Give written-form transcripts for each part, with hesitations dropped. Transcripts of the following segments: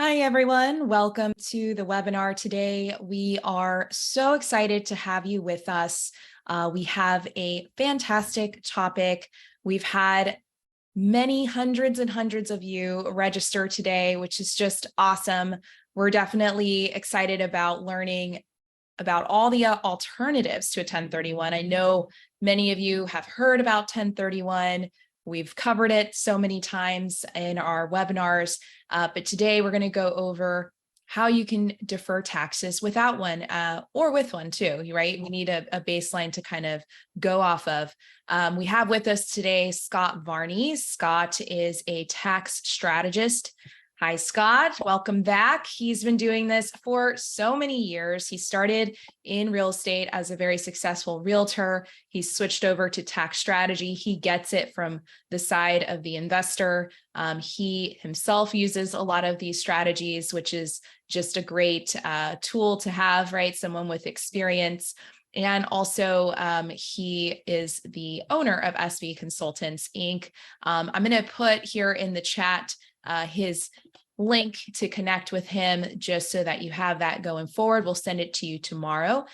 Hi, everyone. Welcome to the webinar today. We are so excited to have you with us. We have a fantastic topic. We've had many hundreds and hundreds of you register today, which is just awesome. We're definitely excited about learning about all the alternatives to a 1031. I know many of you have heard about 1031. We've covered it so many times in our webinars, but today we're going to go over how you can defer taxes without one or with one too, right? We need a baseline to kind of go off of. We have with us today Scott Varney. Scott is a tax strategist. Hi, Scott. Welcome back. He's been doing this for so many years. He started in real estate as a very successful realtor. He switched over to tax strategy. He gets it from the side of the investor. He himself uses a lot of these strategies, which is just a great tool to have, right? Someone with experience. And also, he is the owner of SV Consultants, Inc. I'm going to put here in the chat his link to connect with him just so that you have that going forward. We'll send it to you tomorrow.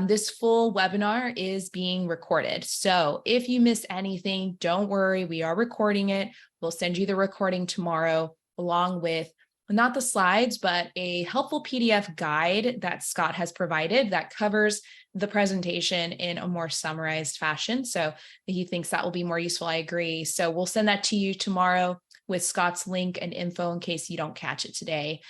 This full webinar is being recorded. So if you miss anything, don't worry, we are recording it. We'll send you the recording tomorrow along with not the slides, but a helpful PDF guide that Scott has provided that covers the presentation in a more summarized fashion. So he thinks that will be more useful. I agree. So we'll send that to you tomorrow with Scott's link and info in case you don't catch it today.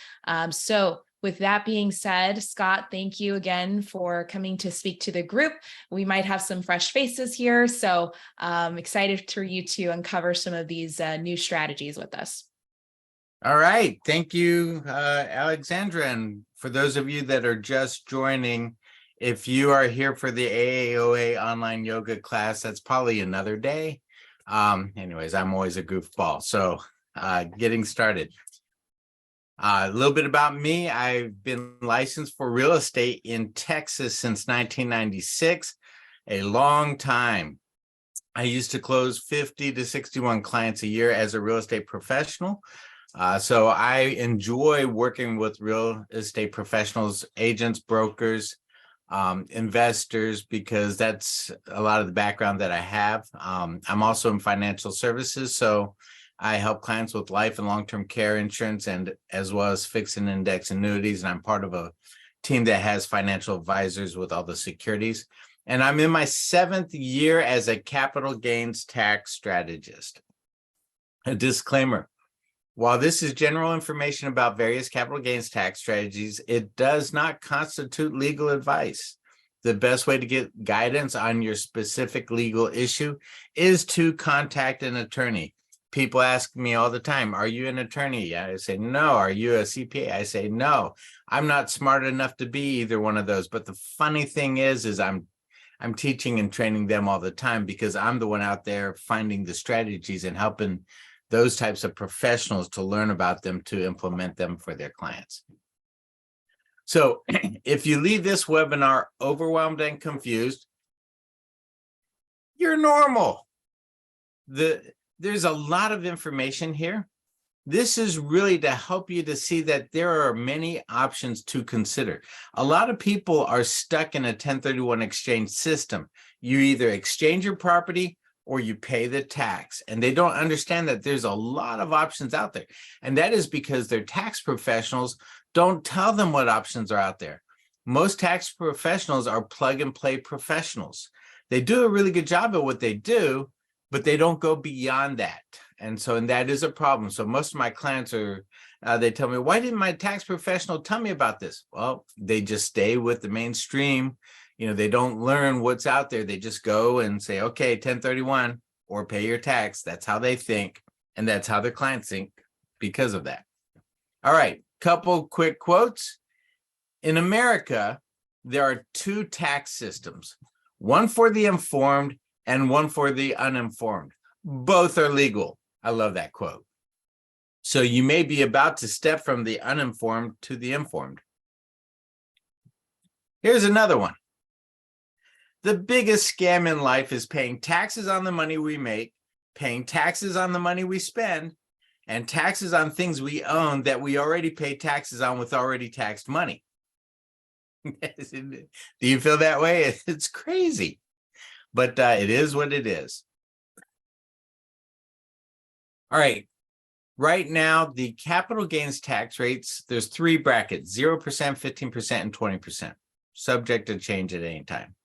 So with that being said, Scott, thank you again for coming to speak to the group. We might have some fresh faces here, so excited for you to uncover some of these new strategies with us. All right. Thank you, Alexandra. And for those of you that are just joining, if you are here for the AAOA online yoga class, that's probably another day. Anyways, I'm always a goofball. So getting started. A little bit about me. I've been licensed for real estate in Texas since 1996, a long time. I used to close 50 to 61 clients a year as a real estate professional. So I enjoy working with real estate professionals, agents, brokers, investors, because that's a lot of the background that I have. I'm also in financial services, so I help clients with life and long-term care insurance, and as well as fixed and index annuities. And I'm part of a team that has financial advisors with all the securities. And I'm in my 7th year as a capital gains tax strategist. A disclaimer. While this is general information about various capital gains tax strategies, it does not constitute legal advice. The best way to get guidance on your specific legal issue is to contact an attorney. People ask me all the time, are you an attorney? I say, no. Are you a CPA? I say, no. I'm not smart enough to be either one of those. But the funny thing is I'm teaching and training them all the time because I'm the one out there finding the strategies and helping those types of professionals to learn about them, to implement them for their clients. So if you leave this webinar overwhelmed and confused, you're normal. There's a lot of information here. This is really to help you to see that there are many options to consider. A lot of people are stuck in a 1031 exchange system. You either exchange your property or you pay the tax, and they don't understand that there's a lot of options out there. And that is because their tax professionals don't tell them what options are out there. Most tax professionals are plug and play professionals. They do a really good job at what they do, but they don't go beyond that. And that is a problem. So most of my clients they tell me, why didn't my tax professional tell me about this? Well, they just stay with the mainstream. They don't learn what's out there. They just go and say, okay, 1031 or pay your tax. That's how they think. And that's how their clients think because of that. All right, couple quick quotes. In America, there are 2 tax systems, one for the informed and one for the uninformed. Both are legal. I love that quote. So you may be about to step from the uninformed to the informed. Here's another one. The biggest scam in life is paying taxes on the money we make, paying taxes on the money we spend, and taxes on things we own that we already pay taxes on with already taxed money. Do you feel that way? It's crazy, but it is what it is. All right. Right now, the capital gains tax rates, there's three brackets, 0%, 15%, and 20%, subject to change at any time.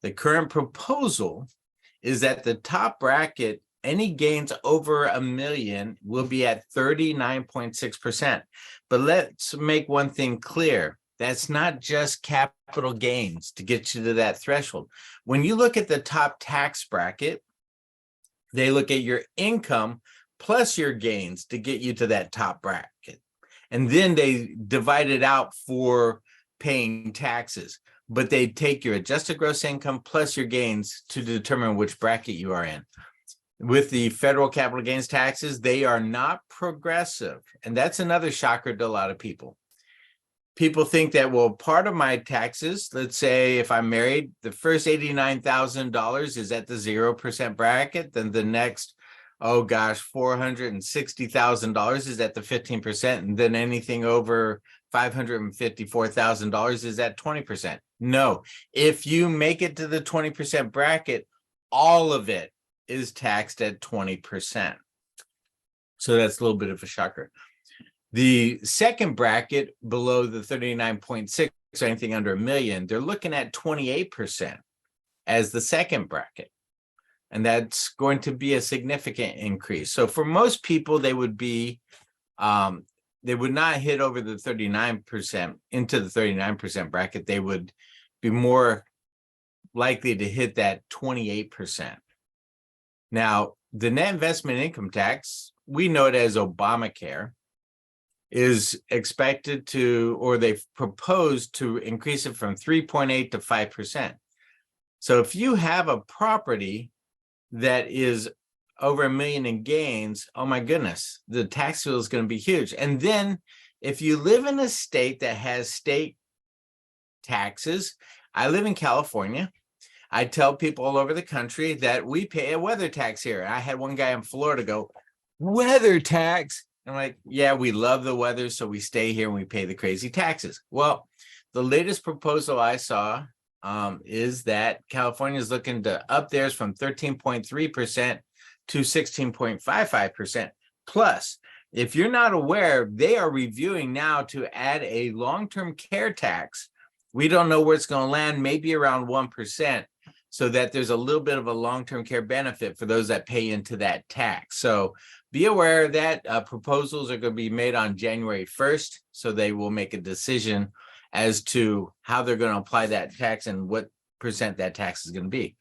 The current proposal is that the top bracket, any gains over $1 million will be at 39.6%. But let's make one thing clear. That's not just capital gains to get you to that threshold. When you look at the top tax bracket, they look at your income plus your gains to get you to that top bracket. And then they divide it out for paying taxes. But they take your adjusted gross income plus your gains to determine which bracket you are in. With the federal capital gains taxes, they are not progressive. And that's another shocker to a lot of people. People think that, well, part of my taxes, let's say if I'm married, the first $89,000 is at the 0% bracket, then the next, oh gosh, $460,000 is at the 15%, and then anything over $554,000 is at 20%. No, if you make it to the 20% bracket, all of it is taxed at 20%. So that's a little bit of a shocker. The second bracket below the 39.6, or anything under $1 million, they're looking at 28% as the second bracket. And that's going to be a significant increase. So for most people, they would be, they would not hit over the 39% into the 39% bracket. They would be more likely to hit that 28%. Now, the net investment income tax, we know it as Obamacare, is expected to, or they've proposed to increase it from 3.8 to 5%. So if you have a property that is over $1 million in gains, oh my goodness, the tax bill is going to be huge. And then if you live in a state that has state taxes, I live in California. I tell people all over the country that we pay a weather tax here. I had one guy in Florida go, weather tax? I'm like, yeah, we love the weather, so we stay here and we pay the crazy taxes. Well, the latest proposal I saw is that California is looking to up theirs from 13.3% to 16.55%. Plus, if you're not aware, they are reviewing now to add a long-term care tax. We don't know where it's going to land, maybe around 1%, so that there's a little bit of a long-term care benefit for those that pay into that tax. So be aware that proposals are going to be made on January 1st, so they will make a decision as to how they're going to apply that tax and what percent that tax is going to be.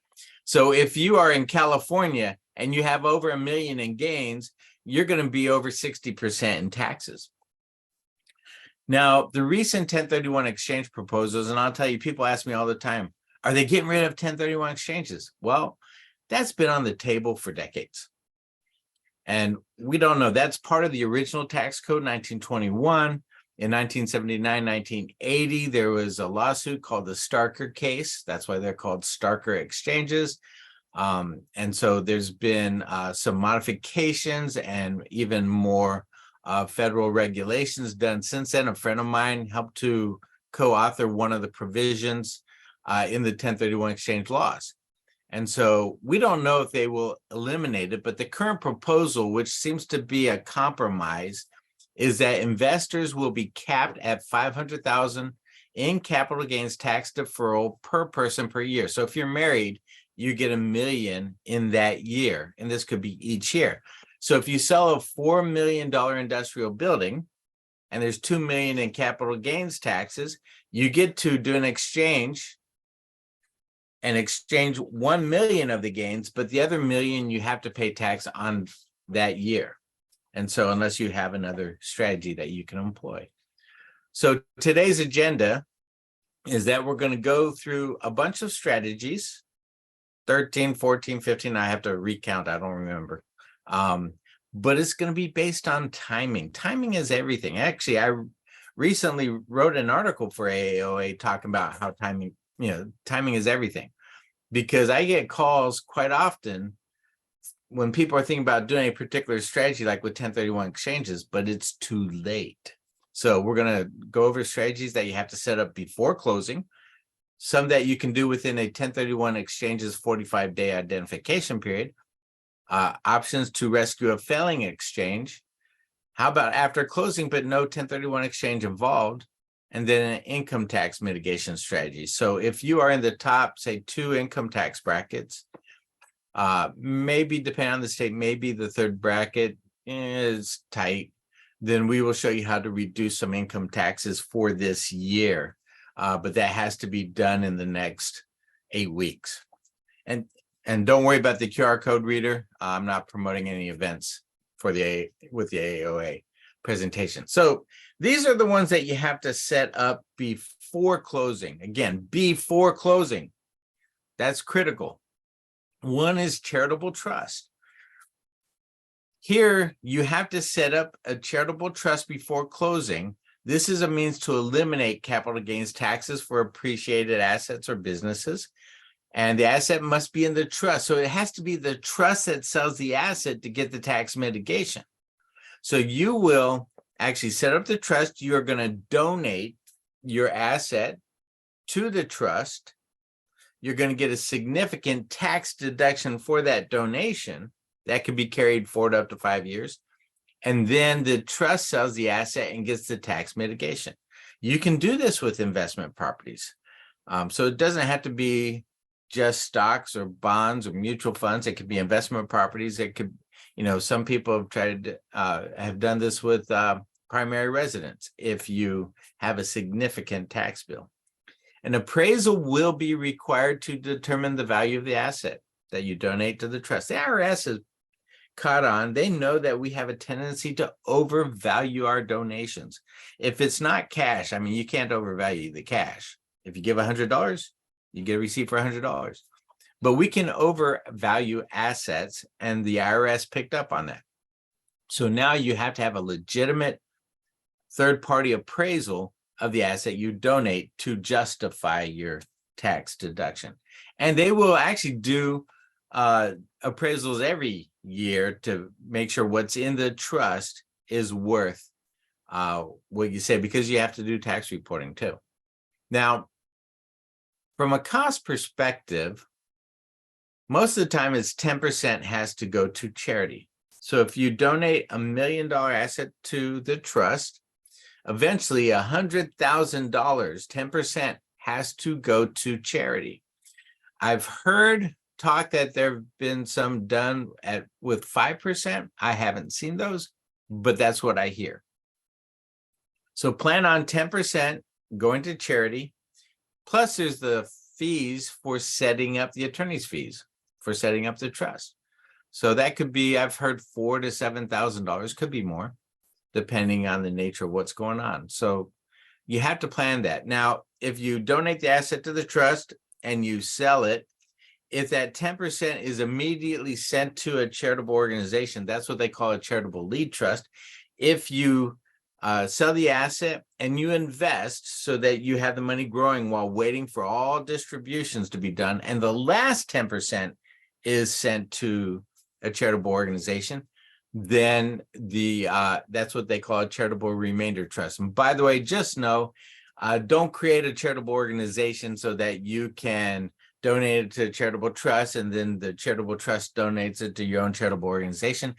So if you are in California and you have over $1 million in gains, you're going to be over 60% in taxes. Now, the recent 1031 exchange proposals, and I'll tell you, people ask me all the time, are they getting rid of 1031 exchanges? Well, that's been on the table for decades. And we don't know. That's part of the original tax code, 1921. In 1979, 1980, there was a lawsuit called the Starker case. That's why they're called Starker exchanges. And so there's been some modifications and even more federal regulations done since then. A friend of mine helped to co-author one of the provisions in the 1031 exchange laws. And so we don't know if they will eliminate it, but the current proposal, which seems to be a compromise, is that investors will be capped at $500,000 in capital gains tax deferral per person per year. So if you're married, you get $1 million in that year, and this could be each year. So if you sell a $4 million industrial building and there's $2 million in capital gains taxes, you get to do an exchange and exchange 1 million of the gains, but the other $1 million you have to pay tax on that year. And so unless you have another strategy that you can employ. So today's agenda is that we're going to go through a bunch of strategies, 13, 14, 15, I have to recount, I don't remember. But it's going to be based on timing. Timing is everything. Actually, I recently wrote an article for AAOA talking about how timing is everything. Because I get calls quite often when people are thinking about doing a particular strategy, like with 1031 exchanges, but it's too late. So we're going to go over strategies that you have to set up before closing, some that you can do within a 1031 exchange's 45-day identification period, options to rescue a failing exchange. How about after closing, but no 1031 exchange involved, and then an income tax mitigation strategy. So if you are in the top, say, 2 income tax brackets, maybe depending on the state, maybe the third bracket is tight, then we will show you how to reduce some income taxes for this year. But that has to be done in the next 8 weeks. And don't worry about the QR code reader. I'm not promoting any events for with the AAOA presentation. So these are the ones that you have to set up before closing. Again, before closing. That's critical. One is charitable trust. Here, you have to set up a charitable trust before closing. This is a means to eliminate capital gains taxes for appreciated assets or businesses. And the asset must be in the trust. So it has to be the trust that sells the asset to get the tax mitigation. So you will actually set up the trust. You're going to donate your asset to the trust. You're going to get a significant tax deduction for that donation that could be carried forward up to 5 years. And then the trust sells the asset and gets the tax mitigation. You can do this with investment properties. So it doesn't have to be just stocks or bonds or mutual funds. It could be investment properties. It could, some people have tried have done this with primary residence if you have a significant tax bill. An appraisal will be required to determine the value of the asset that you donate to the trust. The IRS is caught on. They know that we have a tendency to overvalue our donations. If it's not cash, I mean, you can't overvalue the cash. If you give $100, you get a receipt for $100. But we can overvalue assets, and the IRS picked up on that. So now you have to have a legitimate third-party appraisal of the asset you donate to justify your tax deduction. And they will actually do appraisals every year to make sure what's in the trust is worth what you say, because you have to do tax reporting too. Now, from a cost perspective, most of the time it's 10% has to go to charity. So if you donate $1 million asset to the trust, eventually $100,000, 10% has to go to charity. I've heard talk that there have been some done with 5%. I haven't seen those, but that's what I hear. So plan on 10% going to charity. Plus there's the fees for setting up the attorney's fees for setting up the trust. So that could be, I've heard $4,000 to $7,000, could be more, depending on the nature of what's going on. So you have to plan that. Now, if you donate the asset to the trust and you sell it, if that 10% is immediately sent to a charitable organization, that's what they call a charitable lead trust. If you sell the asset and you invest so that you have the money growing while waiting for all distributions to be done, and the last 10% is sent to a charitable organization, then that's what they call a charitable remainder trust. And by the way, just know, don't create a charitable organization so that you can donate it to a charitable trust and then the charitable trust donates it to your own charitable organization.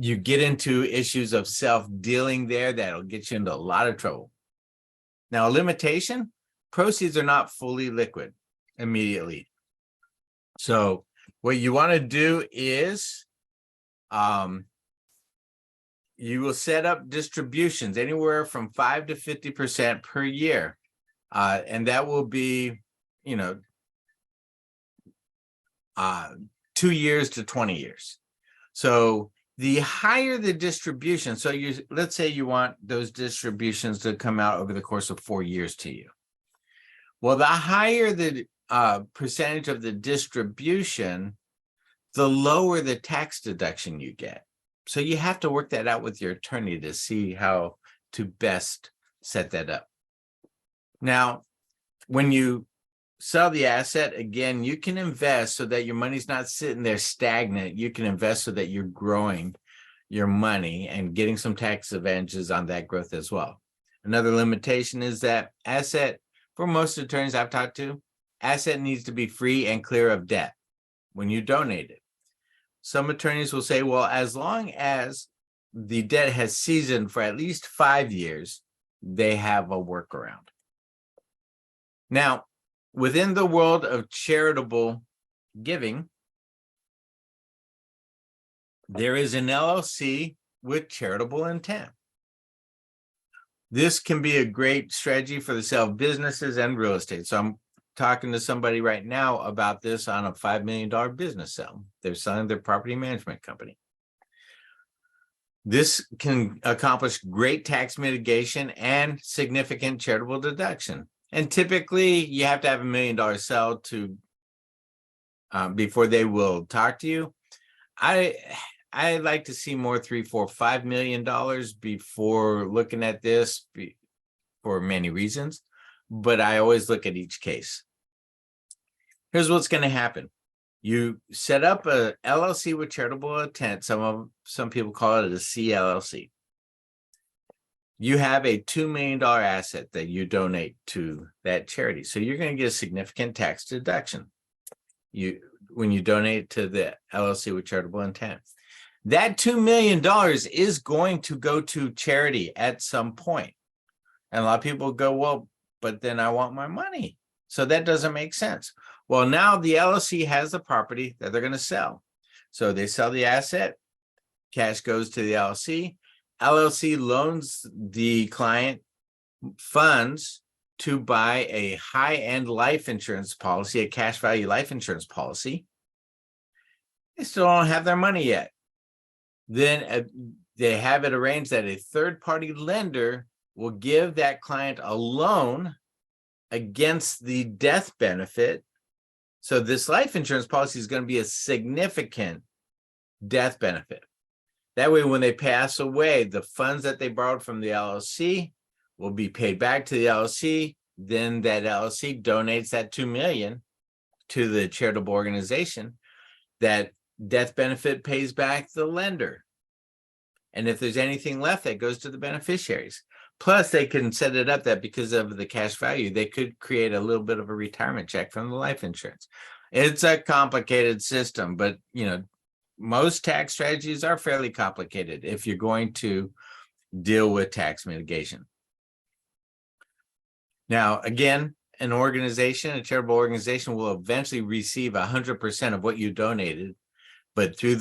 You get into issues of self-dealing there that'll get you into a lot of trouble. Now, a limitation, proceeds are not fully liquid immediately. So what you want to do is you will set up distributions anywhere from 5 to 50% per year. And that will be, 2 years to 20 years. So the higher the distribution, so let's say you want those distributions to come out over the course of 4 years to you. Well, the higher the percentage of the distribution, the lower the tax deduction you get. So you have to work that out with your attorney to see how to best set that up. Now, when you sell the asset, again, you can invest so that your money's not sitting there stagnant. You can invest so that you're growing your money and getting some tax advantages on that growth as well. Another limitation is that asset, for most attorneys I've talked to, asset needs to be free and clear of debt when you donate it. Some attorneys will say, well, as long as the debt has seasoned for at least 5 years, they have a workaround. Now, within the world of charitable giving, there is an LLC with charitable intent. This can be a great strategy for the sale of businesses and real estate. So I'm talking to somebody right now about this on a $5 million business sale. They're selling their property management company. This can accomplish great tax mitigation and significant charitable deduction. And typically you have to have $1 million sale to before they will talk to you. I like to see more $3, $4, $5 million before looking at this for many reasons, but I always look at each case. Here's what's going to happen. You set up a LLC with charitable intent. Some people call it a CLLC. You have a $2 million asset that you donate to that charity. So you're going to get a significant tax deduction when you donate to the LLC with charitable intent. That $2 million is going to go to charity at some point. And a lot of people go, well, but then I want my money. So that doesn't make sense. Well, now the LLC has the property that they're going to sell. So they sell the asset, cash goes to the LLC. LLC loans the client funds to buy a high-end life insurance policy, a cash value life insurance policy. They still don't have their money yet. Then they have it arranged that a third-party lender will give that client a loan against the death benefit. So this life insurance policy is going to be a significant death benefit. That way, when they pass away, the funds that they borrowed from the LLC will be paid back to the LLC. Then that LLC donates that $2 million to the charitable organization. That death benefit pays back the lender. And if there's anything left, that goes to the beneficiaries. Plus, they can set it up that because of the cash value, they could create a little bit of a retirement check from the life insurance. It's a complicated system, but most tax strategies are fairly complicated if you're going to deal with tax mitigation. Now, again, an organization, a charitable organization, will eventually receive 100% of what you donated, but through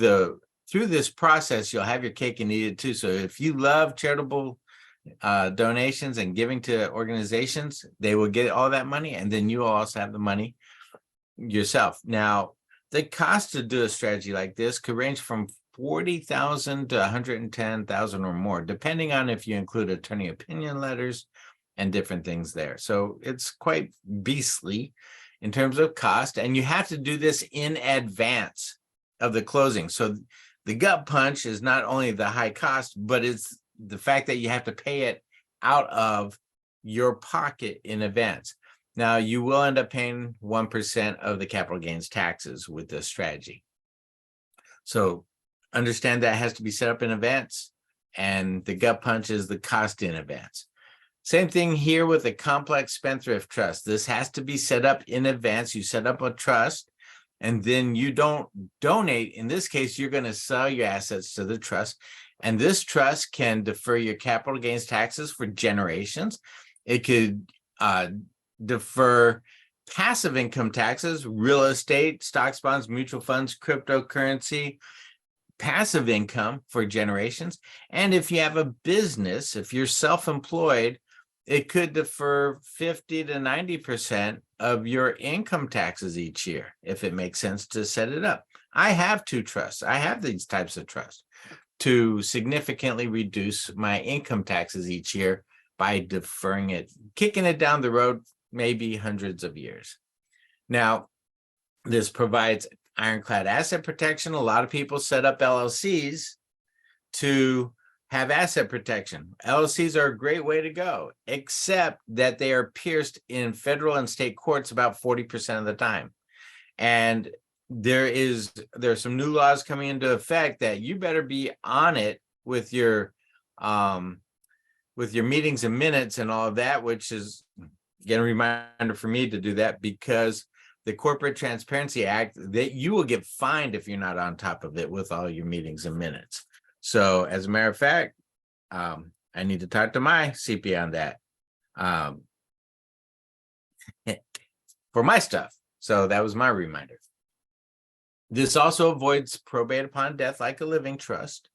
this process, you'll have your cake and eat it too. So if you love charitable donations and giving to organizations, they will get all that money, and then you will also have the money yourself. Now, the cost to do a strategy like this could range from $40,000 to $110,000 or more, depending on if you include attorney opinion letters and different things there. So it's quite beastly in terms of cost, and you have to do this in advance of the closing. So the gut punch is not only the high cost, but it's the fact that you have to pay it out of your pocket in advance. Now, you will end up paying 1% of the capital gains taxes with this strategy. So understand that has to be set up in advance, and the gut punch is the cost in advance. Same thing here with a complex spendthrift trust. This has to be set up in advance. You set up a trust, and then you don't donate. In this case, you're going to sell your assets to the trust, and this trust can defer your capital gains taxes for generations. It could defer passive income taxes, real estate, stocks, bonds, mutual funds, cryptocurrency, passive income for generations. And if you have a business, if you're self-employed, it could defer 50 to 90% of your income taxes each year, if it makes sense to set it up. I have 2 trusts. I have these types of trusts to significantly reduce my income taxes each year by deferring it, kicking it down the road, maybe hundreds of years. Now, this provides ironclad asset protection. A lot of people set up LLCs to have asset protection. LLCs are a great way to go, except that they are pierced in federal and state courts about 40% of the time. And there's some new laws coming into effect that you better be on it with your meetings and minutes and all of that, which is again a reminder for me to do that, because the Corporate Transparency Act, that you will get fined if you're not on top of it with all your meetings and minutes. So as a matter of fact, I need to talk to my CPA on that for my stuff. So that was my reminder. This also avoids probate upon death like a living trust,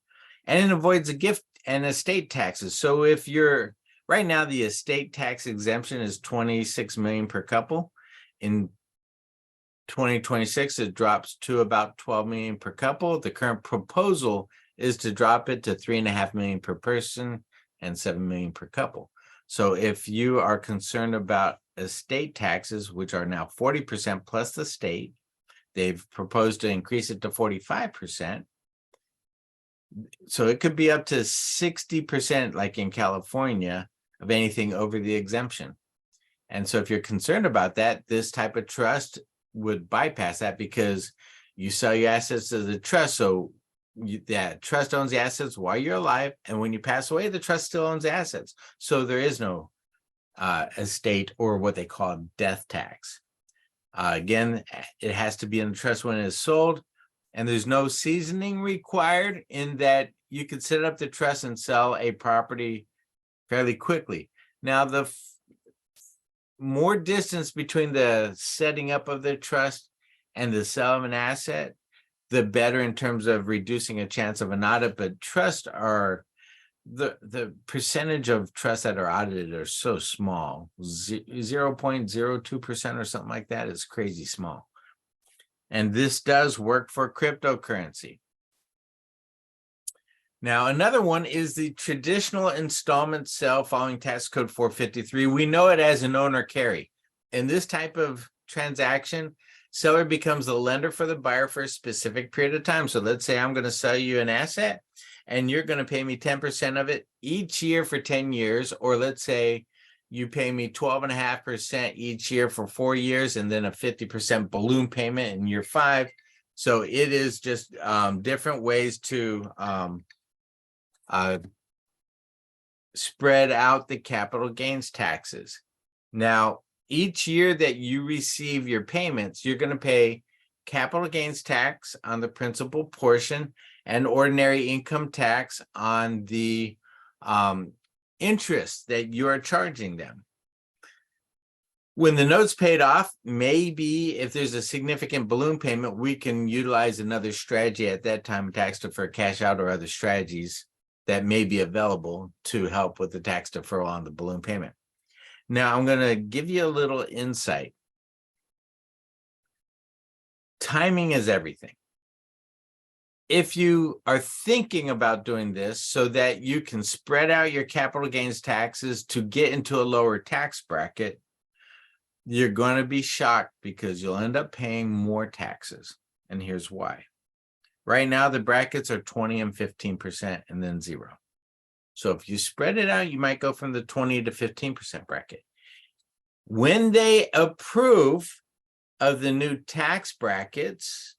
and it avoids a gift and estate taxes. So if you're right now, the estate tax exemption is 26 million per couple. In 2026, it drops to about 12 million per couple. The current proposal is to drop it to 3.5 million per person and 7 million per couple. So if you are concerned about estate taxes, which are now 40% plus the state, they've proposed to increase it to 45%. So it could be up to 60%, like in California, of anything over the exemption. And so if you're concerned about that, this type of trust would bypass that, because you sell your assets to the trust. So that trust owns the assets while you're alive. And when you pass away, the trust still owns the assets. So there is no estate or what they call death tax. Again, it has to be in the trust when it is sold. And there's no seasoning required, in that you could set up the trust and sell a property fairly quickly. Now, the more distance between the setting up of the trust and the sale of an asset, the better in terms of reducing a chance of an audit. But trusts are, the percentage of trusts that are audited are so small, 0.02% or something like that. Is crazy small. And this does work for cryptocurrency. Now, another one is the traditional installment sale following tax code 453. We know it as an owner carry. In this type of transaction, seller becomes the lender for the buyer for a specific period of time. So let's say I'm going to sell you an asset and you're going to pay me 10% of it each year for 10 years. Or let's say you pay me 12.5% each year for 4 years, and then a 50% balloon payment in year 5. So it is just different ways to spread out the capital gains taxes. Now, each year that you receive your payments, you're going to pay capital gains tax on the principal portion and ordinary income tax on the interest that you are charging them. When the note's paid off, maybe if there's a significant balloon payment, we can utilize another strategy at that time, tax defer cash out, or other strategies that may be available to help with the tax deferral on the balloon payment. Now, I'm going to give you a little insight. Timing is everything. If you are thinking about doing this so that you can spread out your capital gains taxes to get into a lower tax bracket, you're going to be shocked, because you'll end up paying more taxes. And here's why. Right now, the brackets are 20 and 15% and then 0. So if you spread it out, you might go from the 20 to 15% bracket. When they approve of the new tax brackets,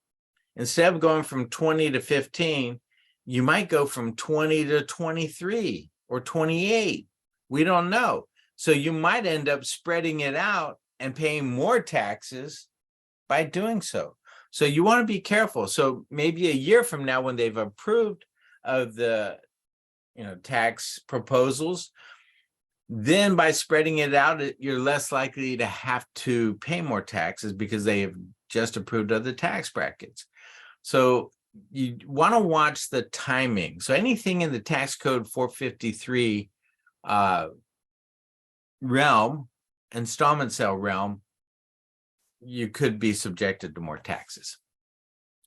instead of going from 20 to 15, you might go from 20 to 23 or 28. We don't know. So you might end up spreading it out and paying more taxes by doing so. So you want to be careful. So maybe a year from now, when they've approved of the tax proposals, then by spreading it out, you're less likely to have to pay more taxes, because they have just approved of the tax brackets. So you want to watch the timing. So anything in the tax code 453 realm, installment sale realm, you could be subjected to more taxes.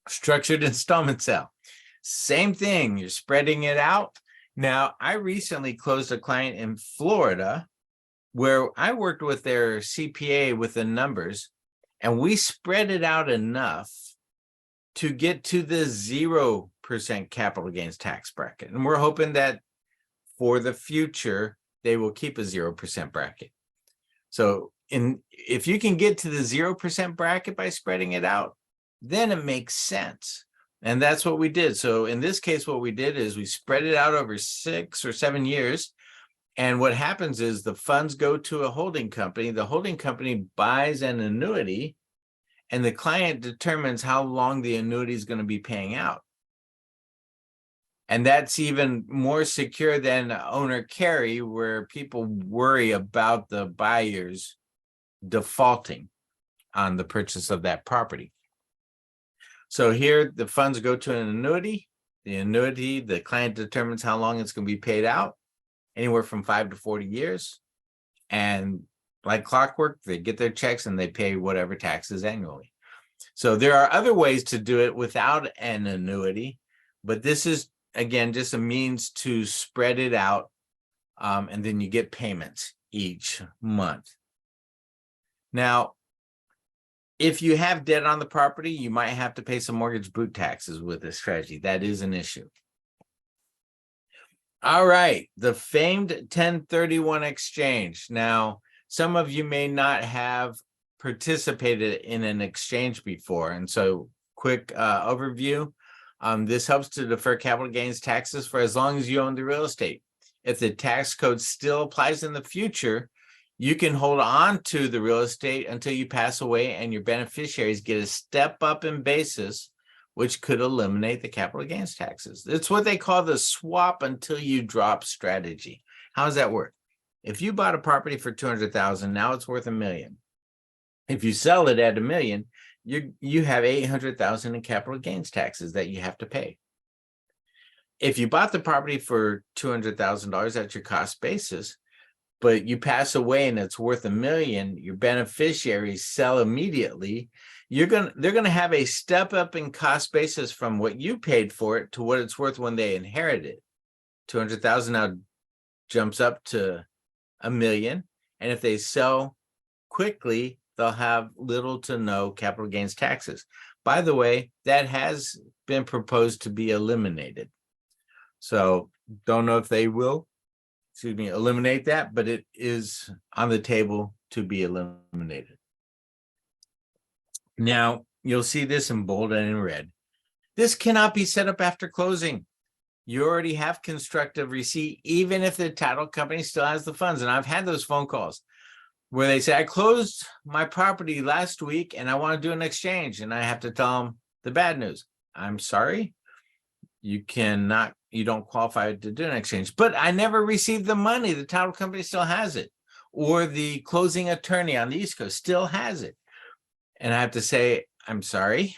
Structured installment sale, same thing. You're spreading it out. Now, I recently closed a client in Florida where I worked with their CPA with the numbers, and we spread it out enough to get to the 0% capital gains tax bracket. And we're hoping that for the future, they will keep a 0% bracket. So if you can get to the 0% bracket by spreading it out, then it makes sense. And that's what we did. So in this case, what we did is we spread it out over 6 or 7 years. And what happens is the funds go to a holding company. The holding company buys an annuity, and the client determines how long the annuity is going to be paying out. And that's even more secure than owner carry, where people worry about the buyers defaulting on the purchase of that property. So here the funds go to an annuity. The annuity, the client determines how long it's going to be paid out, anywhere from 5 to 40 years. And like clockwork, they get their checks and they pay whatever taxes annually. So there are other ways to do it without an annuity, but this is, again, just a means to spread it out, and then you get payments each month. Now, if you have debt on the property, you might have to pay some mortgage boot taxes with this strategy. That is an issue. All right, the famed 1031 exchange. Now, some of you may not have participated in an exchange before, and so quick overview. This helps to defer capital gains taxes for as long as you own the real estate. If the tax code still applies in the future, you can hold on to the real estate until you pass away and your beneficiaries get a step up in basis, which could eliminate the capital gains taxes. It's what they call the swap until you drop strategy. How does that work? If you bought a property for $200,000, now it's worth $1 million. If you sell it at $1 million, you have $800,000 in capital gains taxes that you have to pay. If you bought the property for $200,000 at your cost basis, but you pass away and it's worth $1 million, your beneficiaries sell immediately, they're gonna have a step up in cost basis from what you paid for it to what it's worth when they inherit it. 200,000 now jumps up to $1 million, and if they sell quickly, they'll have little to no capital gains taxes. By the way, that has been proposed to be eliminated. So don't know if they will, eliminate that, but it is on the table to be eliminated. Now, you'll see this in bold and in red. This cannot be set up after closing. You already have constructive receipt, even if the title company still has the funds. And I've had those phone calls where they say, I closed my property last week and I want to do an exchange. And I have to tell them the bad news. I'm sorry, you don't qualify to do an exchange, but I never received the money. The title company still has it. Or the closing attorney on the East Coast still has it. And I have to say, I'm sorry.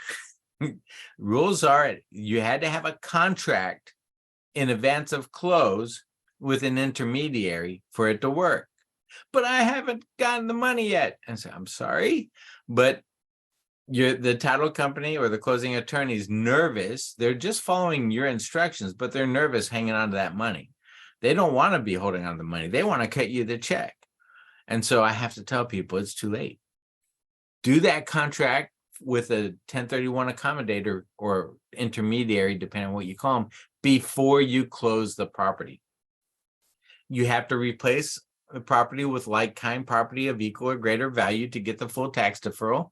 Rules are you had to have a contract in advance of close with an intermediary for it to work. But I haven't gotten the money yet. And so I'm sorry, but the title company or the closing attorney is nervous. They're just following your instructions, but they're nervous hanging on to that money. They don't want to be holding on to the money. They want to cut you the check. And so I have to tell people it's too late. Do that contract with a 1031 accommodator or intermediary, depending on what you call them, before you close the property. You have to replace the property with like-kind property of equal or greater value to get the full tax deferral.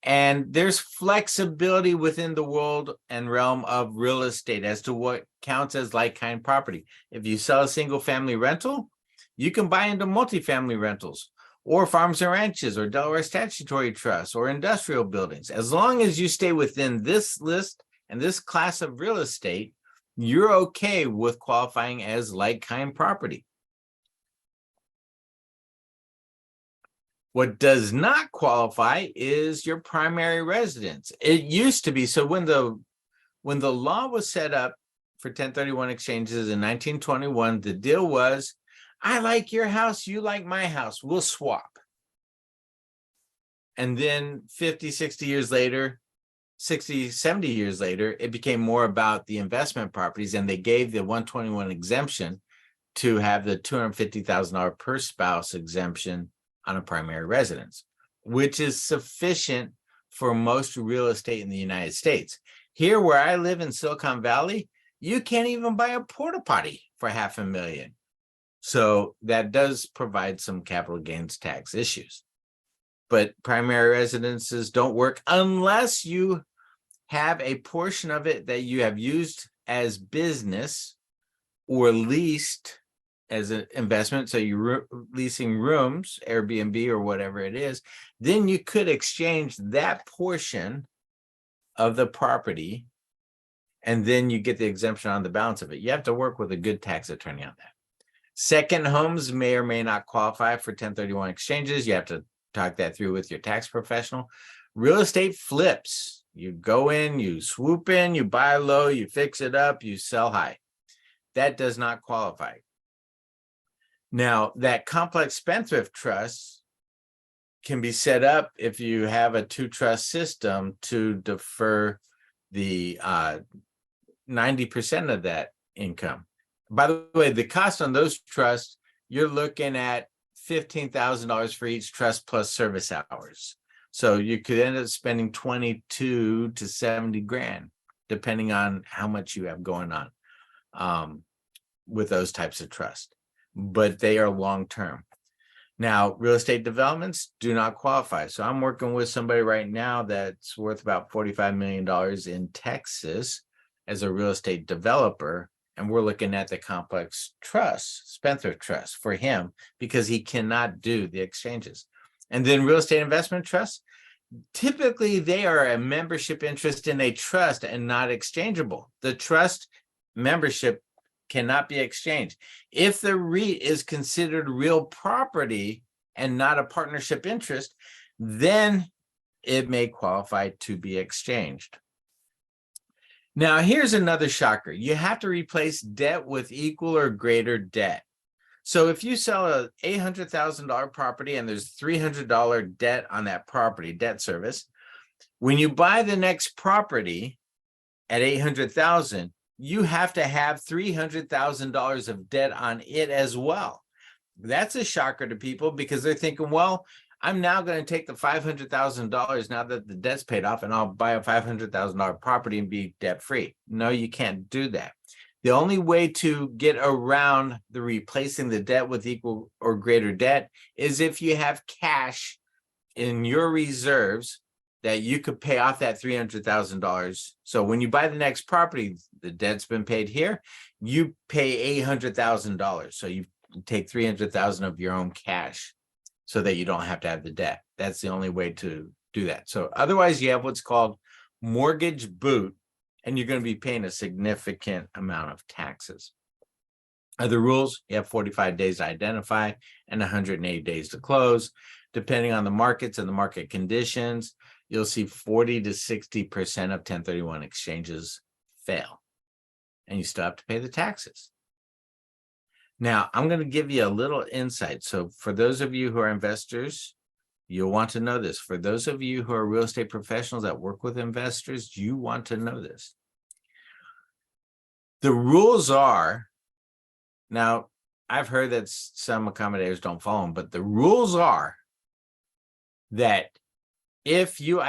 And there's flexibility within the world and realm of real estate as to what counts as like-kind property. If you sell a single-family rental, you can buy into multifamily rentals or farms and ranches or Delaware statutory trusts or industrial buildings. As long as you stay within this list and this class of real estate, you're okay with qualifying as like-kind property. What does not qualify is your primary residence. It used to be, so when the law was set up for 1031 exchanges in 1921, the deal was, I like your house, you like my house, we'll swap. And then 50, 60 years later, 60, 70 years later, it became more about the investment properties, and they gave the 121 exemption to have the $250,000 per spouse exemption on a primary residence, which is sufficient for most real estate in the United States. Here where I live in Silicon Valley, you can't even buy a porta potty for $500,000. So that does provide some capital gains tax issues. But primary residences don't work unless you have a portion of it that you have used as business or leased as an investment. So you're leasing rooms, Airbnb or whatever it is, then you could exchange that portion of the property and then you get the exemption on the balance of it. You have to work with a good tax attorney on that. Second homes may or may not qualify for 1031 exchanges. You have to talk that through with your tax professional. Real estate flips. You go in, you swoop in, you buy low, you fix it up, you sell high. That does not qualify. Now, that complex spendthrift trust can be set up if you have a two-trust system to defer the 90% of that income. By the way, the cost on those trusts, you're looking at $15,000 for each trust plus service hours. So you could end up spending 22 to 70 grand, depending on how much you have going on with those types of trust. But they are long-term. Now, real estate developments do not qualify. So I'm working with somebody right now that's worth about $45 million in Texas as a real estate developer. And we're looking at the complex trust, spendthrift trust for him because he cannot do the exchanges. And then real estate investment trusts, typically they are a membership interest in a trust and not exchangeable. The trust membership cannot be exchanged. If the REIT is considered real property and not a partnership interest, then it may qualify to be exchanged. Now, here's another shocker. You have to replace debt with equal or greater debt. So if you sell a $800,000 property and there's $300 debt on that property, debt service, when you buy the next property at $800,000, you have to have $300,000 of debt on it as well. That's a shocker to people because they're thinking, well, I'm now going to take the $500,000 now that the debt's paid off and I'll buy a $500,000 property and be debt free. No, you can't do that. The only way to get around the replacing the debt with equal or greater debt is if you have cash in your reserves that you could pay off that $300,000. So when you buy the next property, the debt's been paid here, you pay $800,000. So you take $300,000 of your own cash so that you don't have to have the debt. That's the only way to do that. So otherwise you have what's called mortgage boot, and you're going to be paying a significant amount of taxes. Other rules, you have 45 days to identify and 180 days to close. Depending on the markets and the market conditions, you'll see 40 to 60% of 1031 exchanges fail, and you still have to pay the taxes. Now, I'm going to give you a little insight. So for those of you who are investors, you'll want to know this. For those of you who are real estate professionals that work with investors, you want to know this. The rules are, now, I've heard that some accommodators don't follow them, but the rules are that if you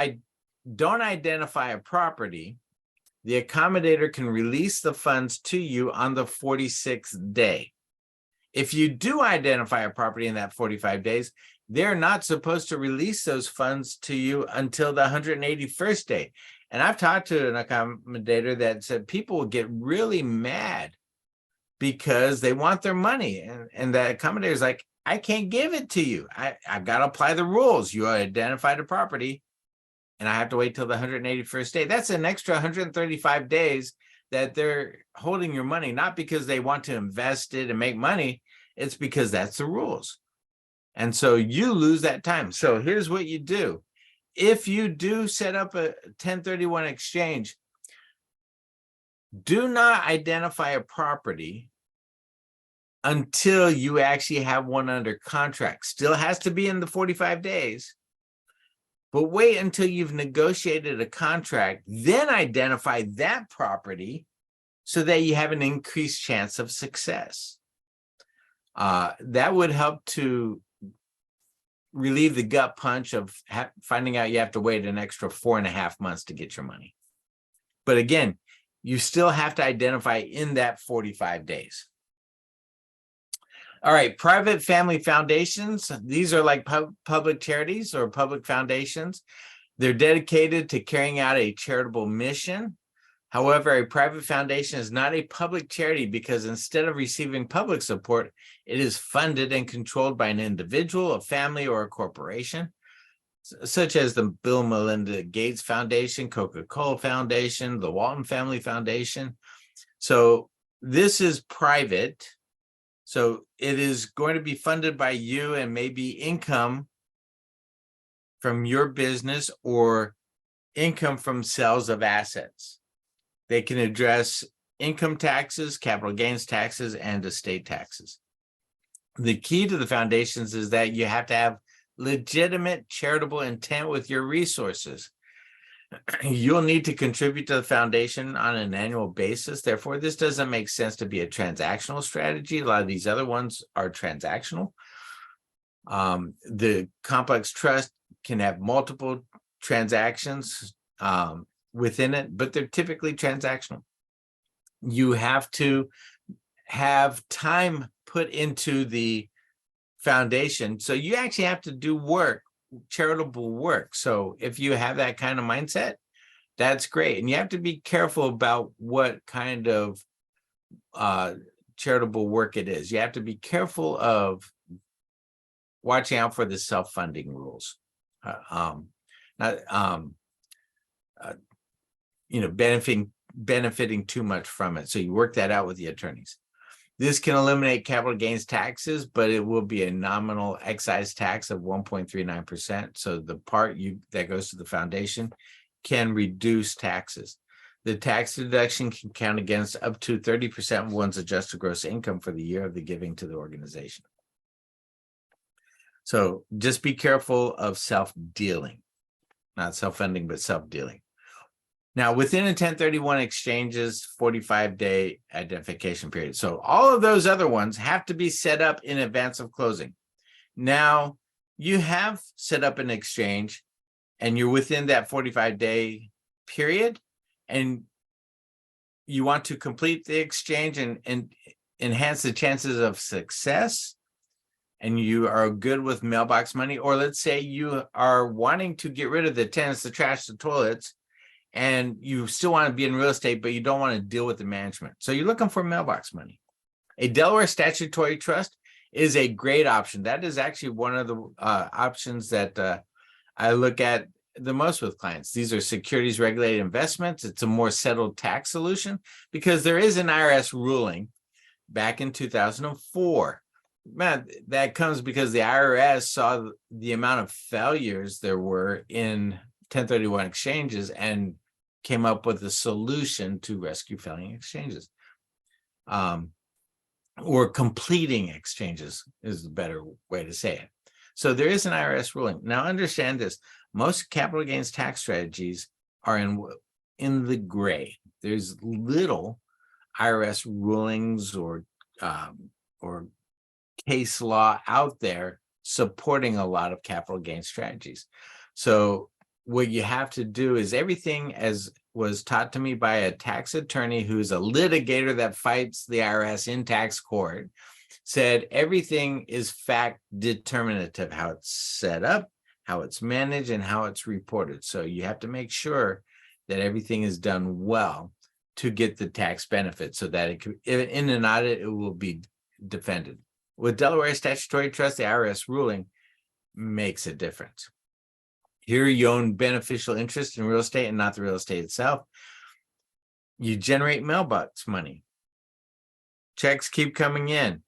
don't identify a property, the accommodator can release the funds to you on the 46th day. If you do identify a property in that 45 days, they're not supposed to release those funds to you until the 181st day. And I've talked to an accommodator that said people will get really mad because they want their money. And the accommodator is like, I can't give it to you. I've got to apply the rules. You identified a property and I have to wait till the 181st day. That's an extra 135 days that they're holding your money, not because they want to invest it and make money. It's because that's the rules. And so you lose that time. So here's what you do. If you do set up a 1031 exchange, do not identify a property until you actually have one under contract. Still has to be in the 45 days. But wait until you've negotiated a contract, then identify that property so that you have an increased chance of success. That would help to relieve the gut punch of finding out you have to wait an extra 4.5 months to get your money. But again, you still have to identify in that 45 days. All right, private family foundations. These are like public charities or public foundations. They're dedicated to carrying out a charitable mission. However, a private foundation is not a public charity because instead of receiving public support, it is funded and controlled by an individual, a family, or a corporation, such as the Bill and Melinda Gates Foundation, Coca-Cola Foundation, the Walton Family Foundation. So this is private. So it is going to be funded by you and maybe income from your business or income from sales of assets. They can address income taxes, capital gains taxes, and estate taxes. The key to the foundations is that you have to have legitimate charitable intent with your resources. You'll need to contribute to the foundation on an annual basis. Therefore, this doesn't make sense to be a transactional strategy. A lot of these other ones are transactional. The complex trust can have multiple transactions within it, but they're typically transactional. You have to have time put into the foundation. So you actually have to do work, charitable work. So if you have that kind of mindset, that's great. And you have to be careful about what kind of charitable work it is. You have to be careful of watching out for the self-funding rules. Benefiting too much from it. So you work that out with the attorneys. This can eliminate capital gains taxes, but it will be a nominal excise tax of 1.39%. So the part that goes to the foundation can reduce taxes. The tax deduction can count against up to 30% of one's adjusted gross income for the year of the giving to the organization. So just be careful of self-dealing, not self-funding, but self-dealing. Now, within a 1031 exchanges, 45-day identification period. So all of those other ones have to be set up in advance of closing. Now, you have set up an exchange and you're within that 45-day period and you want to complete the exchange and enhance the chances of success, and you are good with mailbox money, or let's say you are wanting to get rid of the tenants, the trash, the toilets, and you still want to be in real estate, but you don't want to deal with the management. So you're looking for mailbox money. A Delaware statutory trust is a great option. That is actually one of the options that I look at the most with clients. These are securities regulated investments. It's a more settled tax solution because there is an IRS ruling back in 2004. Man, that comes because the IRS saw the amount of failures there were in 1031 exchanges and came up with a solution to rescue failing exchanges. Or completing exchanges is the better way to say it. So there is an IRS ruling. Now understand this, most capital gains tax strategies are in the gray. There's little IRS rulings or case law out there supporting a lot of capital gains strategies. So what you have to do is everything as was taught to me by a tax attorney who's a litigator that fights the IRS in tax court, said everything is fact determinative, how it's set up, how it's managed, and how it's reported. So you have to make sure that everything is done well to get the tax benefit so that it could, in an audit, it will be defended. With Delaware statutory trust, the IRS ruling makes a difference. Here you own beneficial interest in real estate and not the real estate itself. You generate mailbox money. Checks keep coming in.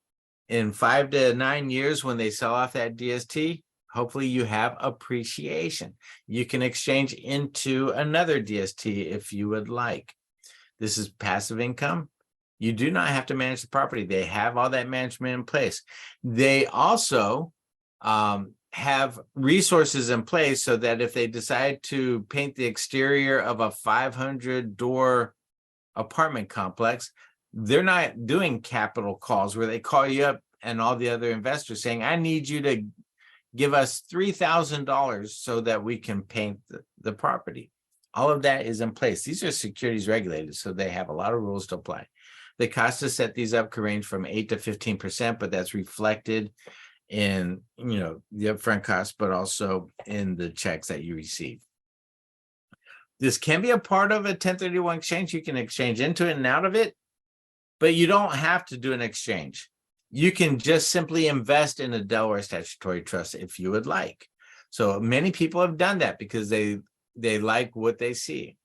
In 5 to 9 years, when they sell off that DST, hopefully you have appreciation. You can exchange into another DST if you would like. This is passive income. You do not have to manage the property. They have all that management in place. They also have resources in place so that if they decide to paint the exterior of a 500-door apartment complex, they're not doing capital calls where they call you up and all the other investors saying, I need you to give us $3,000 so that we can paint the property. All of that is in place. These are securities regulated, so they have a lot of rules to apply. The cost to set these up can range from 8 to 15%, but that's reflected in, the upfront cost, but also in the checks that you receive. This can be a part of a 1031 exchange. You can exchange into it and out of it, but you don't have to do an exchange. You can just simply invest in a Delaware statutory trust if you would like. So many people have done that because they like what they see.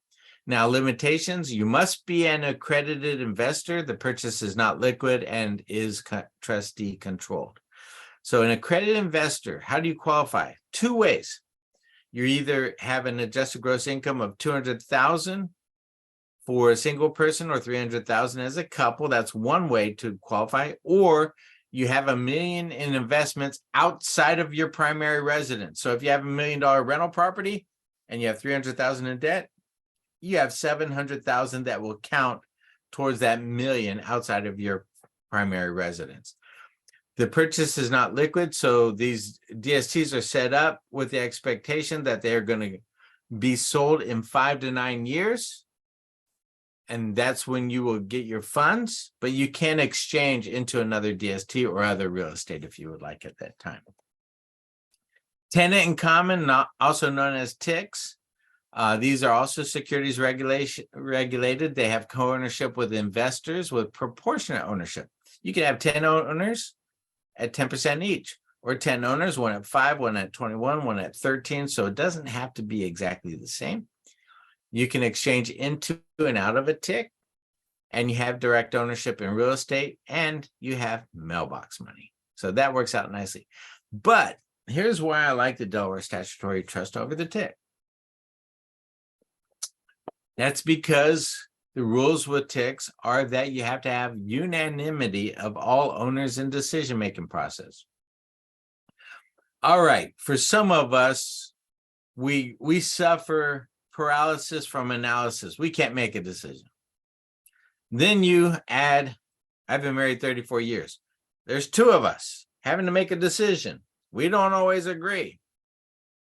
Now, limitations: you must be an accredited investor. The purchase is not liquid and is trustee controlled. So an accredited investor, how do you qualify? Two ways. You either have an adjusted gross income of $200,000 for a single person or $300,000 as a couple. That's one way to qualify. Or you have $1 million in investments outside of your primary residence. So if you have $1 million rental property and you have $300,000 in debt, you have $700,000 that will count towards that $1 million outside of your primary residence. The purchase is not liquid, so these DSTs are set up with the expectation that they're going to be sold in 5 to 9 years, and that's when you will get your funds, but you can exchange into another DST or other real estate if you would like at that time. Tenant in common, also known as TICs. These are also securities regulated. They have co-ownership with investors with proportionate ownership. You can have 10 owners at 10% each, or 10 owners, one at 5, one at 21, one at 13. So it doesn't have to be exactly the same. You can exchange into and out of a TIC, and you have direct ownership in real estate, and you have mailbox money. So that works out nicely. But here's why I like the Delaware Statutory Trust over the TIC. That's because the rules with TICs are that you have to have unanimity of all owners in decision-making process. All right, for some of us, we suffer paralysis from analysis. We can't make a decision. Then you add, I've been married 34 years. There's 2 of us having to make a decision. We don't always agree.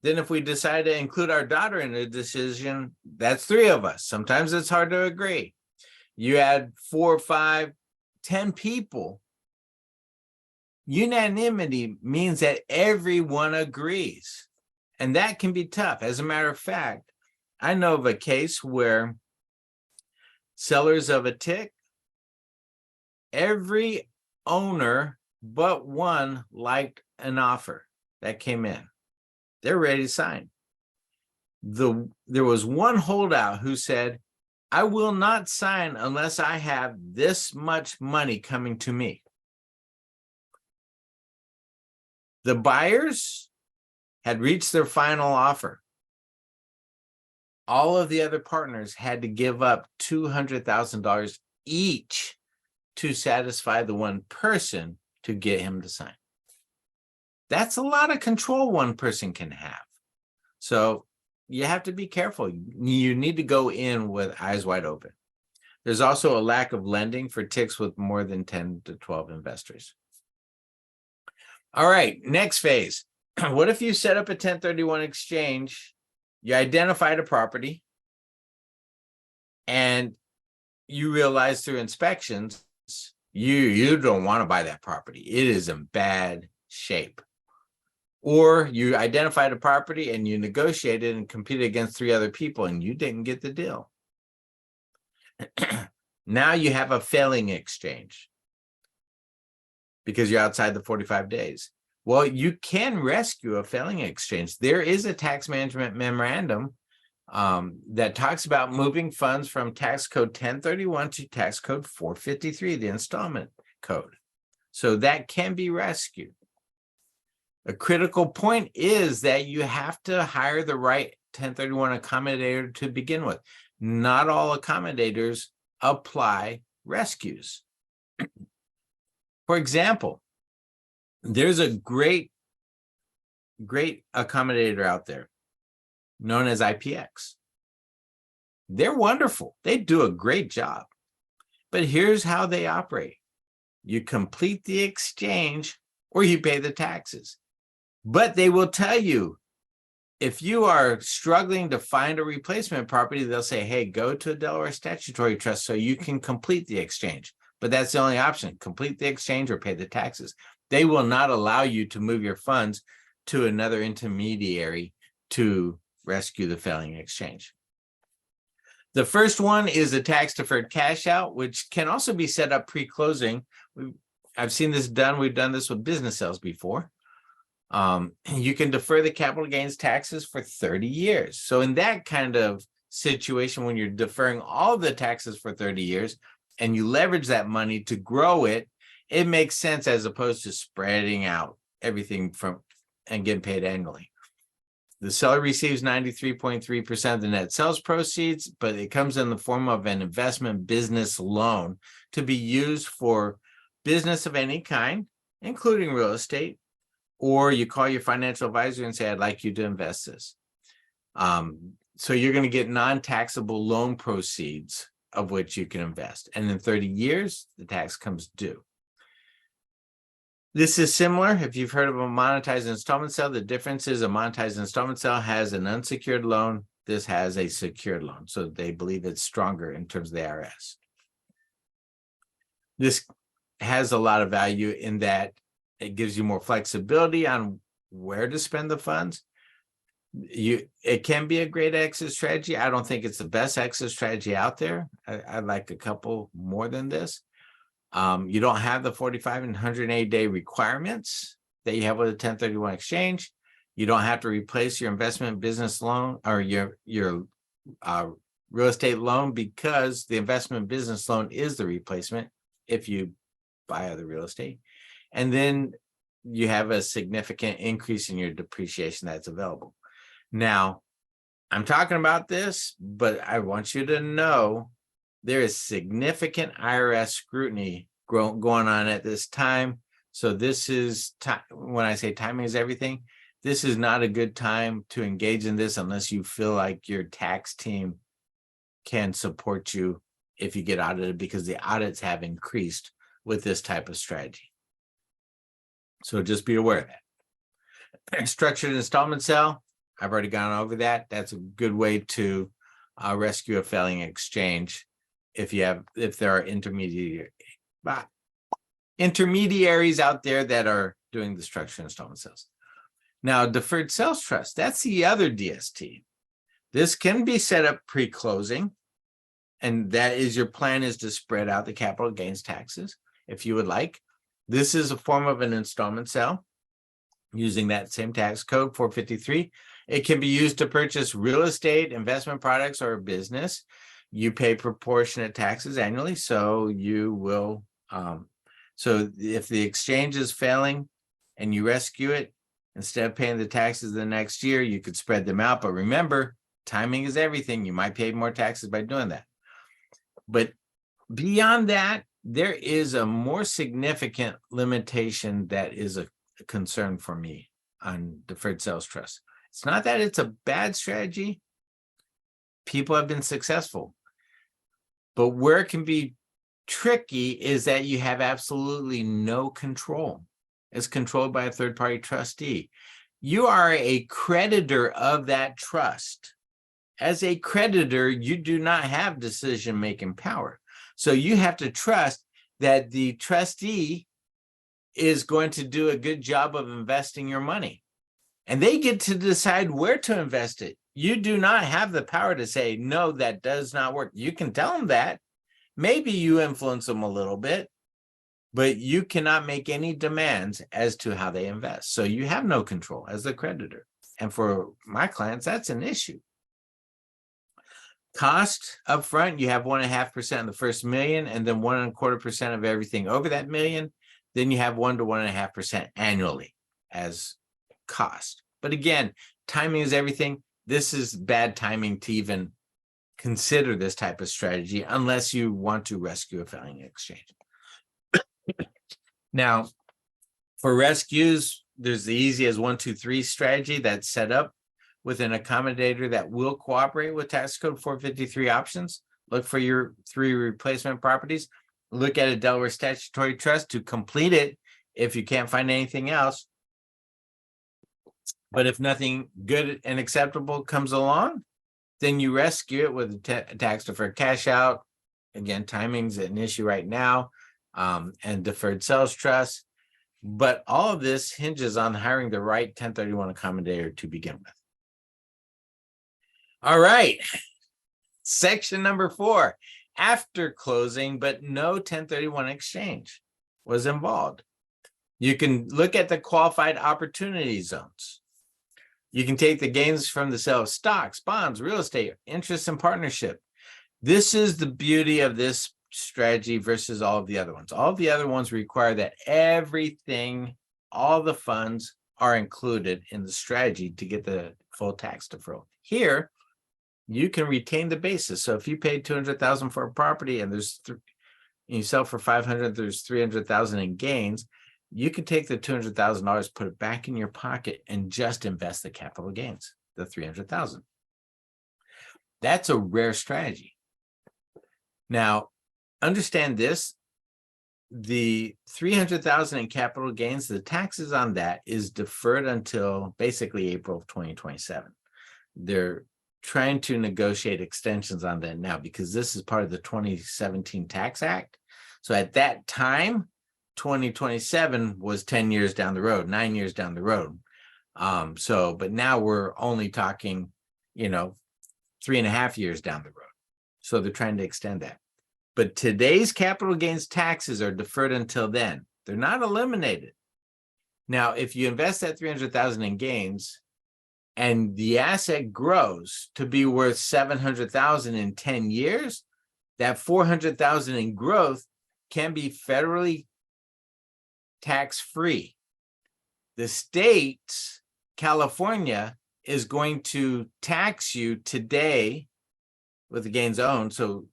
Then if we decide to include our daughter in the decision, that's 3 of us. Sometimes it's hard to agree. You add 4, 5, 10 people. Unanimity means that everyone agrees. And that can be tough. As a matter of fact, I know of a case where sellers of a TIC, every owner but one liked an offer that came in. They're ready to sign. There was one holdout who said, I will not sign unless I have this much money coming to me. The buyers had reached their final offer. All of the other partners had to give up $200,000 each to satisfy the one person to get him to sign. That's a lot of control one person can have. So you have to be careful. You need to go in with eyes wide open. There's also a lack of lending for TICs with more than 10 to 12 investors. All right, next phase. What if you set up a 1031 exchange, you identified a property, and you realize through inspections, you don't want to buy that property. It is in bad shape. Or you identified a property and you negotiated and competed against 3 other people and you didn't get the deal. Now you have a failing exchange because you're outside the 45 days. Well, you can rescue a failing exchange. There is a tax management memorandum that talks about moving funds from tax code 1031 to tax code 453, the installment code. So that can be rescued. A critical point is that you have to hire the right 1031 accommodator to begin with. Not all accommodators apply rescues. For example, there's a great accommodator out there known as IPX. They're wonderful. They do a great job. But here's how they operate. You complete the exchange or you pay the taxes. But they will tell you, if you are struggling to find a replacement property, they'll say, hey, go to a Delaware Statutory Trust so you can complete the exchange. but that's the only option. Complete the exchange or pay the taxes. They will not allow you to move your funds to another intermediary to rescue the failing exchange. The first one is a tax-deferred cash out, which can also be set up pre-closing. I've seen this done. We've done this with business sales before. You can defer the capital gains taxes for 30 years. So in that kind of situation, when you're deferring all the taxes for 30 years and you leverage that money to grow it, it makes sense as opposed to spreading out everything from and getting paid annually. The seller receives 93.3% of the net sales proceeds, but it comes in the form of an investment business loan to be used for business of any kind, including real estate, or you call your financial advisor and say, I'd like you to invest this. So you're going to get non-taxable loan proceeds of which you can invest. And in 30 years, the tax comes due. This is similar. If you've heard of a monetized installment sale, the difference is a monetized installment sale has an unsecured loan. This has a secured loan. So they believe it's stronger in terms of the IRS. This has a lot of value in that it gives you more flexibility on where to spend the funds. It can be a great exit strategy. I don't think it's the best exit strategy out there. I like a couple more than this. You don't have the 45 and 180-day requirements that you have with a 1031 exchange. You don't have to replace your investment business loan or your real estate loan, because the investment business loan is the replacement if you buy other real estate. And then you have a significant increase in your depreciation that's available. Now, I'm talking about this, but I want you to know there is significant IRS scrutiny going on at this time. So this is, when I say timing is everything, this is not a good time to engage in this unless you feel like your tax team can support you if you get audited, because the audits have increased with this type of strategy. So just be aware of that. Structured installment sale, I've already gone over that. That's a good way to rescue a failing exchange if there are intermediaries out there that are doing the structured installment sales. Now, deferred sales trust, that's the other DST. This can be set up pre-closing, and that is your plan is to spread out the capital gains taxes if you would like. This is a form of an installment sale using that same tax code 453. It can be used to purchase real estate, investment products, or a business. You pay proportionate taxes annually, so you will. So if the exchange is failing and you rescue it, instead of paying the taxes the next year, you could spread them out. But remember, timing is everything. You might pay more taxes by doing that. But beyond that, there is a more significant limitation that is a concern for me on deferred sales trust. It's not that it's a bad strategy. People have been successful. But where it can be tricky is that you have absolutely no control. It's controlled by a third-party trustee. You are a creditor of that trust. As a creditor, you do not have decision-making power. So you have to trust that the trustee is going to do a good job of investing your money. And they get to decide where to invest it. You do not have the power to say, no, that does not work. You can tell them that. Maybe you influence them a little bit, but you cannot make any demands as to how they invest. So you have no control as the creditor. And for my clients, that's an issue. Cost upfront, you have 1.5% of the first million, and then 1.25% of everything over that million. Then you have 1 to 1.5% annually as cost. But again, timing is everything. This is bad timing to even consider this type of strategy unless you want to rescue a failing exchange. Now, for rescues, there's the easy as 1, 2, 3 strategy that's set up with an accommodator that will cooperate with tax code 453 options. Look for your 3 replacement properties. Look at a Delaware statutory trust to complete it if you can't find anything else. But if nothing good and acceptable comes along, then you rescue it with a tax deferred cash out. Again, timing's an issue right now. and deferred sales trust. But all of this hinges on hiring the right 1031 accommodator to begin with. All right. Section number 4, after closing, but no 1031 exchange was involved. You can look at the qualified opportunity zones. You can take the gains from the sale of stocks, bonds, real estate, interest in partnership. This is the beauty of this strategy versus all of the other ones. All of the other ones require that everything, all the funds are included in the strategy to get the full tax deferral. Here, you can retain the basis. So if you paid $200,000 for a property and you sell for $500,000, there's $300,000 in gains. You can take the $200,000, put it back in your pocket, and just invest the capital gains, the $300,000. That's a rare strategy. Now, understand this: the $300,000 in capital gains, the taxes on that is deferred until basically April of 2027. They're trying to negotiate extensions on that now because this is part of the 2017 Tax Act. So at that time, 2027 was 10 years down the road, 9 years down the road. But now we're only talking, 3.5 years down the road. So they're trying to extend that. But today's capital gains taxes are deferred until then. They're not eliminated. Now, if you invest that $300,000 in gains and the asset grows to be worth $700,000 in 10 years, that $400,000 in growth can be federally tax-free. The state, California, is going to tax you today with the gains owned. So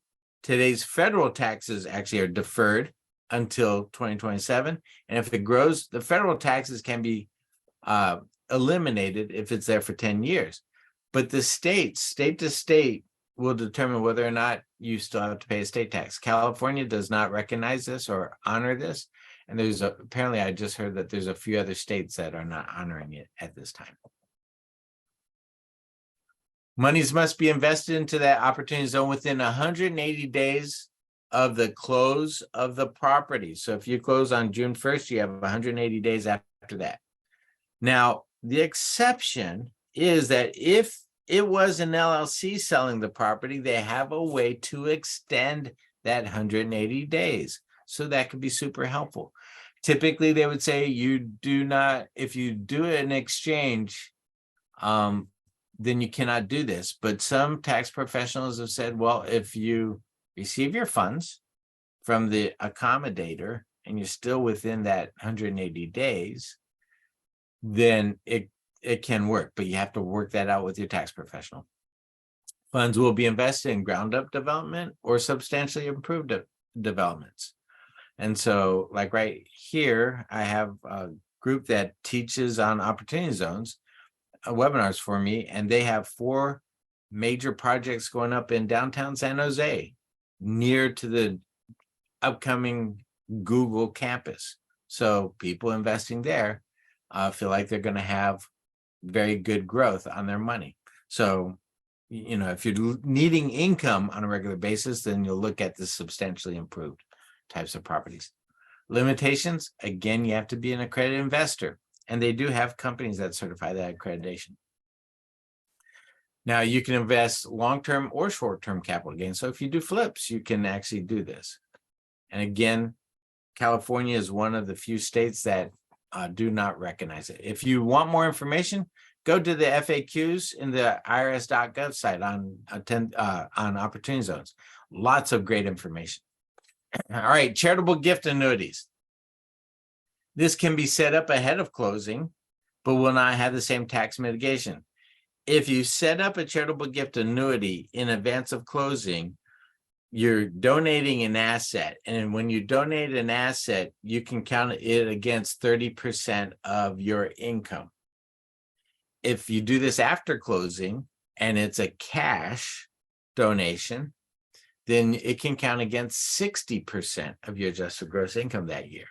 today's federal taxes actually are deferred until 2027. And if it grows, the federal taxes can be eliminated if it's there for 10 years. But the state to state, will determine whether or not you still have to pay a state tax. California does not recognize this or honor this. And apparently I just heard that there's a few other states that are not honoring it at this time. Monies must be invested into that opportunity zone within 180 days of the close of the property. So if you close on June 1st, you have 180 days after that. Now, the exception is that if it was an LLC selling the property, they have a way to extend that 180 days. So that could be super helpful. Typically, they would say if you do an exchange, then you cannot do this. But some tax professionals have said, well, if you receive your funds from the accommodator and you're still within that 180 days, then it can work, but you have to work that out with your tax professional. Funds will be invested in ground-up development or substantially improved developments. And so, like right here, I have a group that teaches on opportunity zones, webinars for me, and they have 4 major projects going up in downtown San Jose, near to the upcoming Google campus. So people investing there feel like they're going to have very good growth on their money. So, if you're needing income on a regular basis, then you'll look at the substantially improved types of properties. Limitations, again, you have to be an accredited investor, and they do have companies that certify that accreditation. Now, you can invest long-term or short-term capital gains. So if you do flips, you can actually do this. And again, California is one of the few states that do not recognize it. If you want more information, go to the FAQs in the irs.gov site on opportunity zones. Lots of great information. All right, charitable gift annuities. This can be set up ahead of closing, but will not have the same tax mitigation. If you set up a charitable gift annuity in advance of closing, you're donating an asset. And when you donate an asset, you can count it against 30% of your income. If you do this after closing and it's a cash donation, then it can count against 60% of your adjusted gross income that year.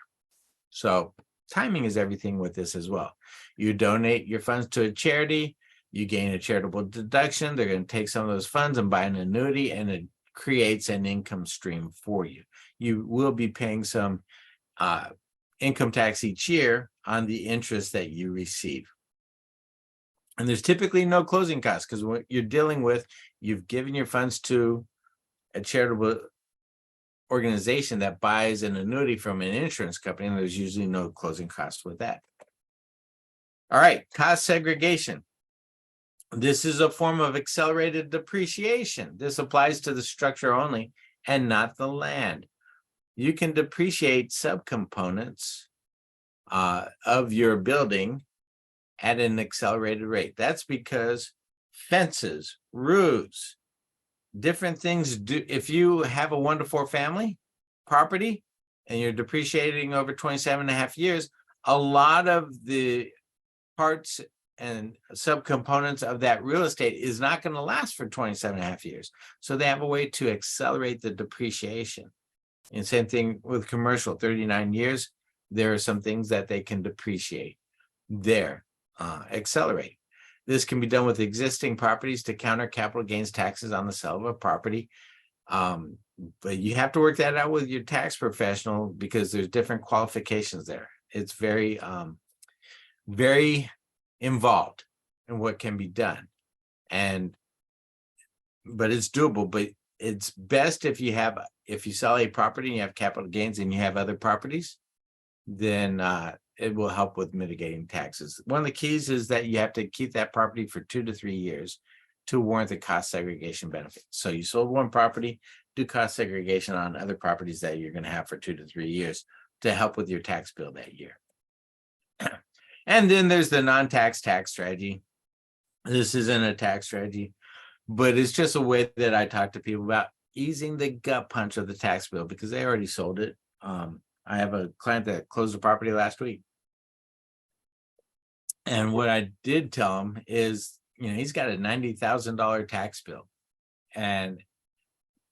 So timing is everything with this as well. You donate your funds to a charity, you gain a charitable deduction. They're going to take some of those funds and buy an annuity, and creates an income stream for you. You will be paying some income tax each year on the interest that you receive. And there's typically no closing costs because what you're dealing with, you've given your funds to a charitable organization that buys an annuity from an insurance company, and there's usually no closing costs with that. All right, cost segregation. This is a form of accelerated depreciation. This applies to the structure only and not the land. You can depreciate subcomponents of your building at an accelerated rate. That's because fences, roofs, different things do. If you have a 1 to 4 family property and you're depreciating over 27.5 years, a lot of the parts and subcomponents of that real estate is not going to last for 27.5 years. So they have a way to accelerate the depreciation. And same thing with commercial, 39 years, there are some things that they can depreciate there, accelerate. This can be done with existing properties to counter capital gains taxes on the sale of a property. But you have to work that out with your tax professional because there's different qualifications there. It's very, very involved in what can be done. But it's doable, but it's best if you sell a property and you have capital gains and you have other properties, then it will help with mitigating taxes. One of the keys is that you have to keep that property for 2 to 3 years to warrant the cost segregation benefit. So you sold one property, do cost segregation on other properties that you're going to have for 2 to 3 years to help with your tax bill that year. And then there's the non-tax tax strategy. This isn't a tax strategy, but it's just a way that I talk to people about easing the gut punch of the tax bill because they already sold it. I have a client that closed a property last week. And what I did tell him is, he's got a $90,000 tax bill. And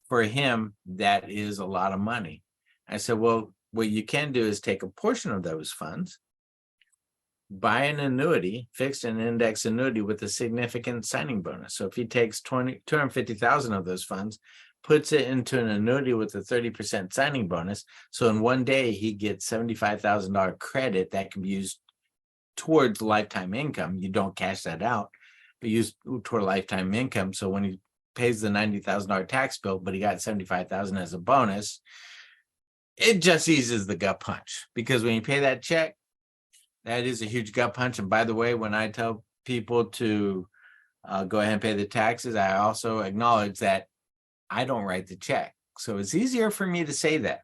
for him, that is a lot of money. I said, well, what you can do is take a portion of those funds, buy an annuity, fixed and index annuity with a significant signing bonus. So if he takes 250,000 of those funds, puts it into an annuity with a 30% signing bonus. So in one day, he gets $75,000 credit that can be used towards lifetime income. You don't cash that out, but use toward lifetime income. So when he pays the $90,000 tax bill, but he got $75,000 as a bonus, it just eases the gut punch because when you pay that check, that is a huge gut punch. And by the way, when I tell people to go ahead and pay the taxes, I also acknowledge that I don't write the check. So it's easier for me to say that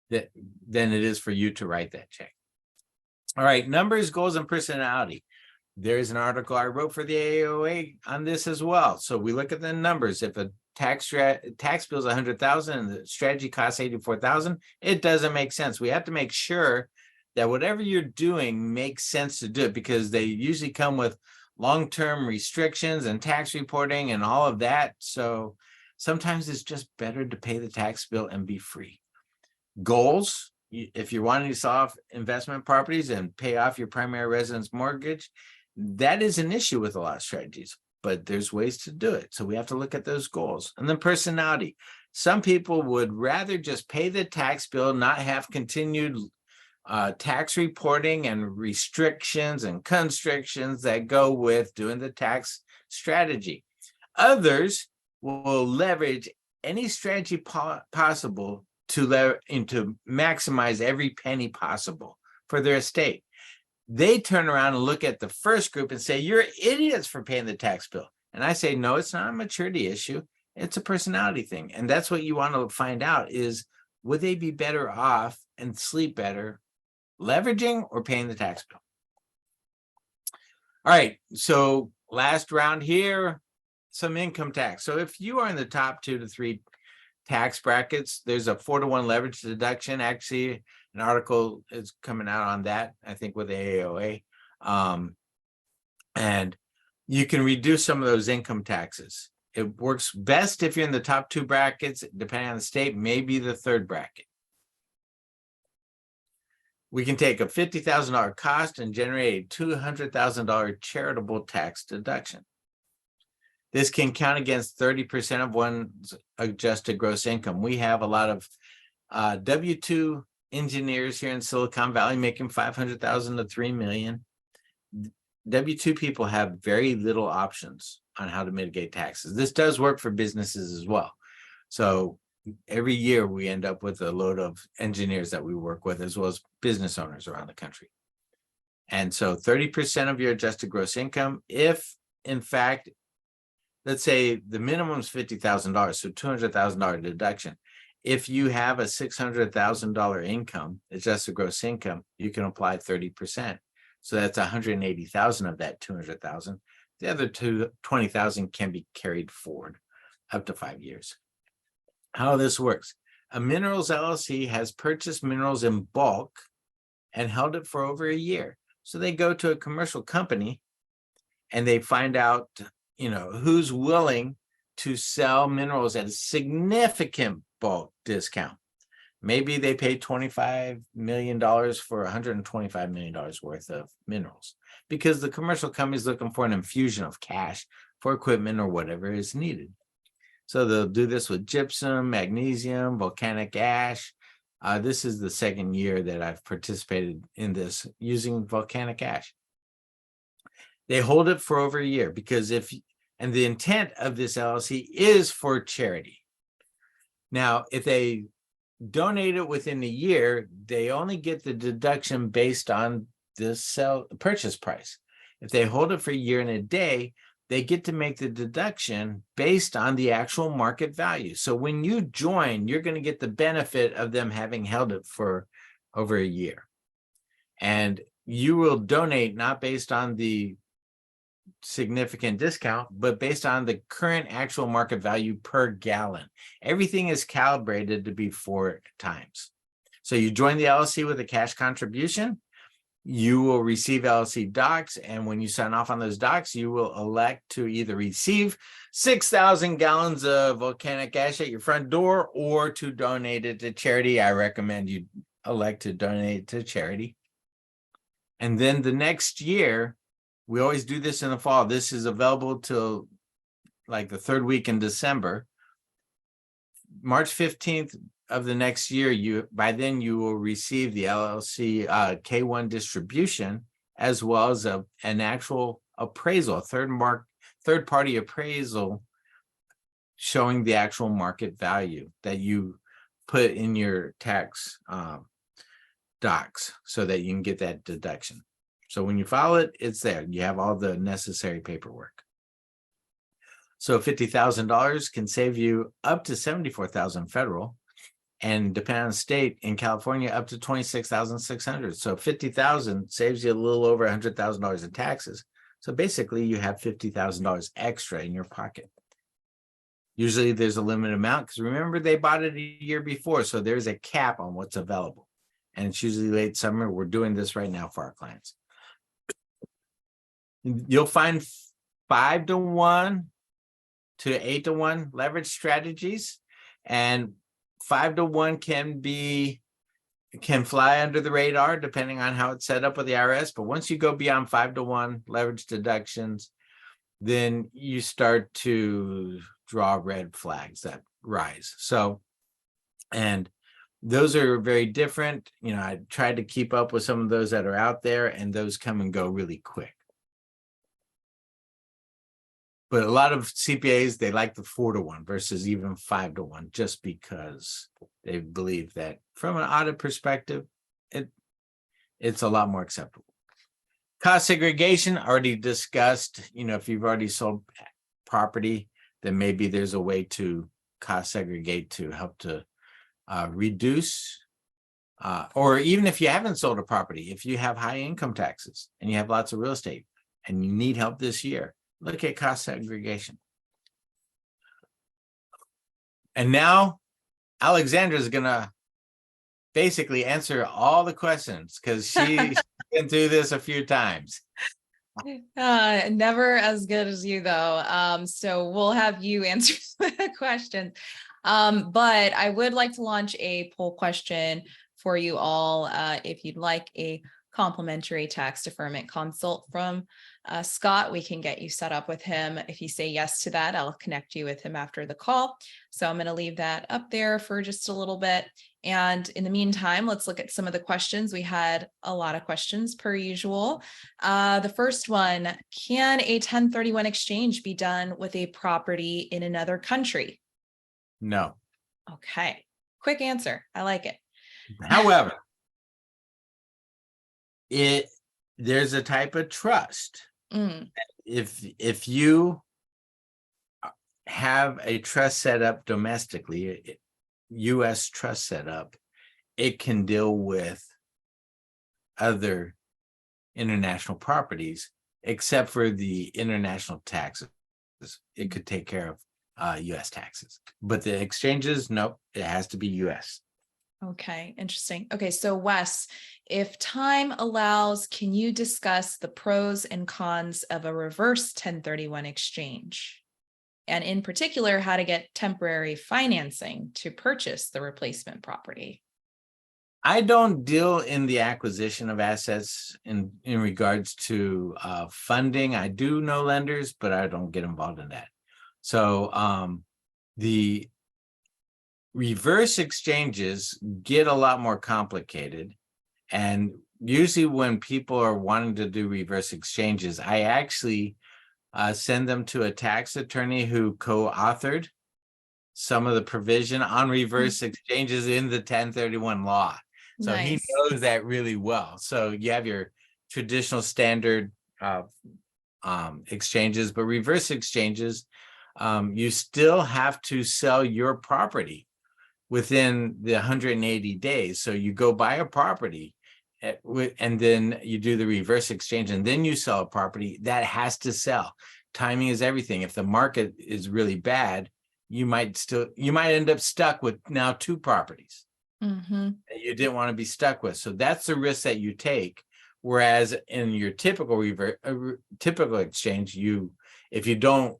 than it is for you to write that check. All right, numbers, goals, and personality. There's an article I wrote for the AAOA on this as well. So we look at the numbers. If a tax bill is $100,000 and the strategy costs $84,000, it doesn't make sense. We have to make sure that whatever you're doing makes sense to do it because they usually come with long-term restrictions and tax reporting and all of that. So sometimes it's just better to pay the tax bill and be free. Goals, if you're wanting to sell off investment properties and pay off your primary residence mortgage, that is an issue with a lot of strategies, but there's ways to do it. So we have to look at those goals. And then personality. Some people would rather just pay the tax bill, not have continued tax reporting and restrictions and constrictions that go with doing the tax strategy. Others will leverage any strategy possible to maximize every penny possible for their estate. They turn around and look at the first group and say, you're idiots for paying the tax bill. And I say, no, it's not a maturity issue. It's a personality thing. And that's what you want to find out is, would they be better off and sleep better leveraging or paying the tax bill? All right, so last round here, some income tax. So if you are in the top 2 to 3 tax brackets, there's a 4-to-1 leverage deduction. Actually, an article is coming out on that, I think, with the AAOA. And you can reduce some of those income taxes. It works best if you're in the top 2 brackets, depending on the state, maybe the 3rd bracket. We can take a $50,000 cost and generate a $200,000 charitable tax deduction. This can count against 30% of one's adjusted gross income. We have a lot of W-2 engineers here in Silicon Valley making 500,000 to 3 million. W-2 people have very little options on how to mitigate taxes. This does work for businesses as well. So every year we end up with a load of engineers that we work with, as well as business owners around the country. And so 30% of your adjusted gross income, if in fact, let's say the minimum is $50,000, so $200,000 deduction. If you have a $600,000 income, adjusted gross income, you can apply 30%. So that's 180,000 of that 200,000. The other 20,000 can be carried forward up to 5 years. How this works: a minerals LLC has purchased minerals in bulk and held it for over a year. So they go to a commercial company and they find out, who's willing to sell minerals at a significant bulk discount. Maybe they paid $25 million for $125 million worth of minerals, because the commercial company is looking for an infusion of cash for equipment or whatever is needed. So they'll do this with gypsum, magnesium, volcanic ash. This is the second year that I've participated in this using volcanic ash. They hold it for over a year because and the intent of this LLC is for charity. Now, if they donate it within a year, they only get the deduction based on the purchase price. If they hold it for a year and a day, they get to make the deduction based on the actual market value. So when you join, you're going to get the benefit of them having held it for over a year. And you will donate not based on the significant discount, but based on the current actual market value per gallon. Everything is calibrated to be 4 times. So you join the LLC with a cash contribution, you will receive LLC docs, and when you sign off on those docs, you will elect to either receive 6,000 gallons of volcanic ash at your front door or to donate it to charity. I recommend you elect to donate it to charity. And then the next year, we always do this in the fall. This is available till like the 3rd week in December. March 15th of the next year, by then you will receive the LLC K1 distribution, as well as an actual appraisal, third-party appraisal showing the actual market value that you put in your tax docs so that you can get that deduction. So when you file it, it's there. You have all the necessary paperwork. So $50,000 can save you up to $74,000 federal, and depending on state, in California, up to $26,600. So $50,000 saves you a little over $100,000 in taxes. So basically, you have $50,000 extra in your pocket. Usually, there's a limited amount because remember they bought it a year before, so there's a cap on what's available, and it's usually late summer. We're doing this right now for our clients. You'll find 5-to-1 to 8-to-1 leverage strategies, and 5-to-1 can fly under the radar depending on how it's set up with the IRS. But once you go beyond 5-to-1 leverage deductions, then you start to draw red flags that rise. So, and those are very different. I tried to keep up with some of those that are out there, and those come and go really quick. But a lot of CPAs, they like the 4-to-1 versus even 5-to-1, just because they believe that from an audit perspective, it's a lot more acceptable. Cost segregation, already discussed. If you've already sold property, then maybe there's a way to cost segregate to help to reduce, or even if you haven't sold a property, if you have high income taxes and you have lots of real estate and you need help this year, look at cost segregation. And now Alexandra is going to basically answer all the questions because she's been through this a few times. Never as good as you, though. So we'll have you answer the question. But I would like to launch a poll question for you all. If you'd like a complimentary tax deferment consult from Scott, we can get you set up with him. If you say yes to that, I'll connect you with him after the call. So I'm going to leave that up there for just a little bit. And in the meantime, let's look at some of the questions. We had a lot of questions per usual. The first one, can a 1031 exchange be done with a property in another country? No. Okay, quick answer. I like it. However, there's a type of trust. Mm, If you have a trust set up domestically, U.S. trust set up, it can deal with other international properties, except for the international taxes. It could take care of U.S. taxes, but the exchanges, nope, it has to be U.S. okay, interesting. Okay, so Wes, if time allows, can you discuss the pros and cons of a reverse 1031 exchange? And in particular, how to get temporary financing to purchase the replacement property? I don't deal in the acquisition of assets in regards to funding. I do know lenders, but I don't get involved in that. So the reverse exchanges get a lot more complicated. And usually when people are wanting to do reverse exchanges, I actually send them to a tax attorney who co-authored some of the provision on reverse exchanges in the 1031 law. So he Nice. knows that really well. So you have your traditional standard exchanges, but reverse exchanges, you still have to sell your property within the 180 days. So you go buy a property and then you do the reverse exchange and then you sell a property that has to sell. Timing is everything. If the market is really bad, you might end up stuck with now 2 properties that you didn't want to be stuck with. So that's the risk that you take. Whereas in your typical typical exchange, if you don't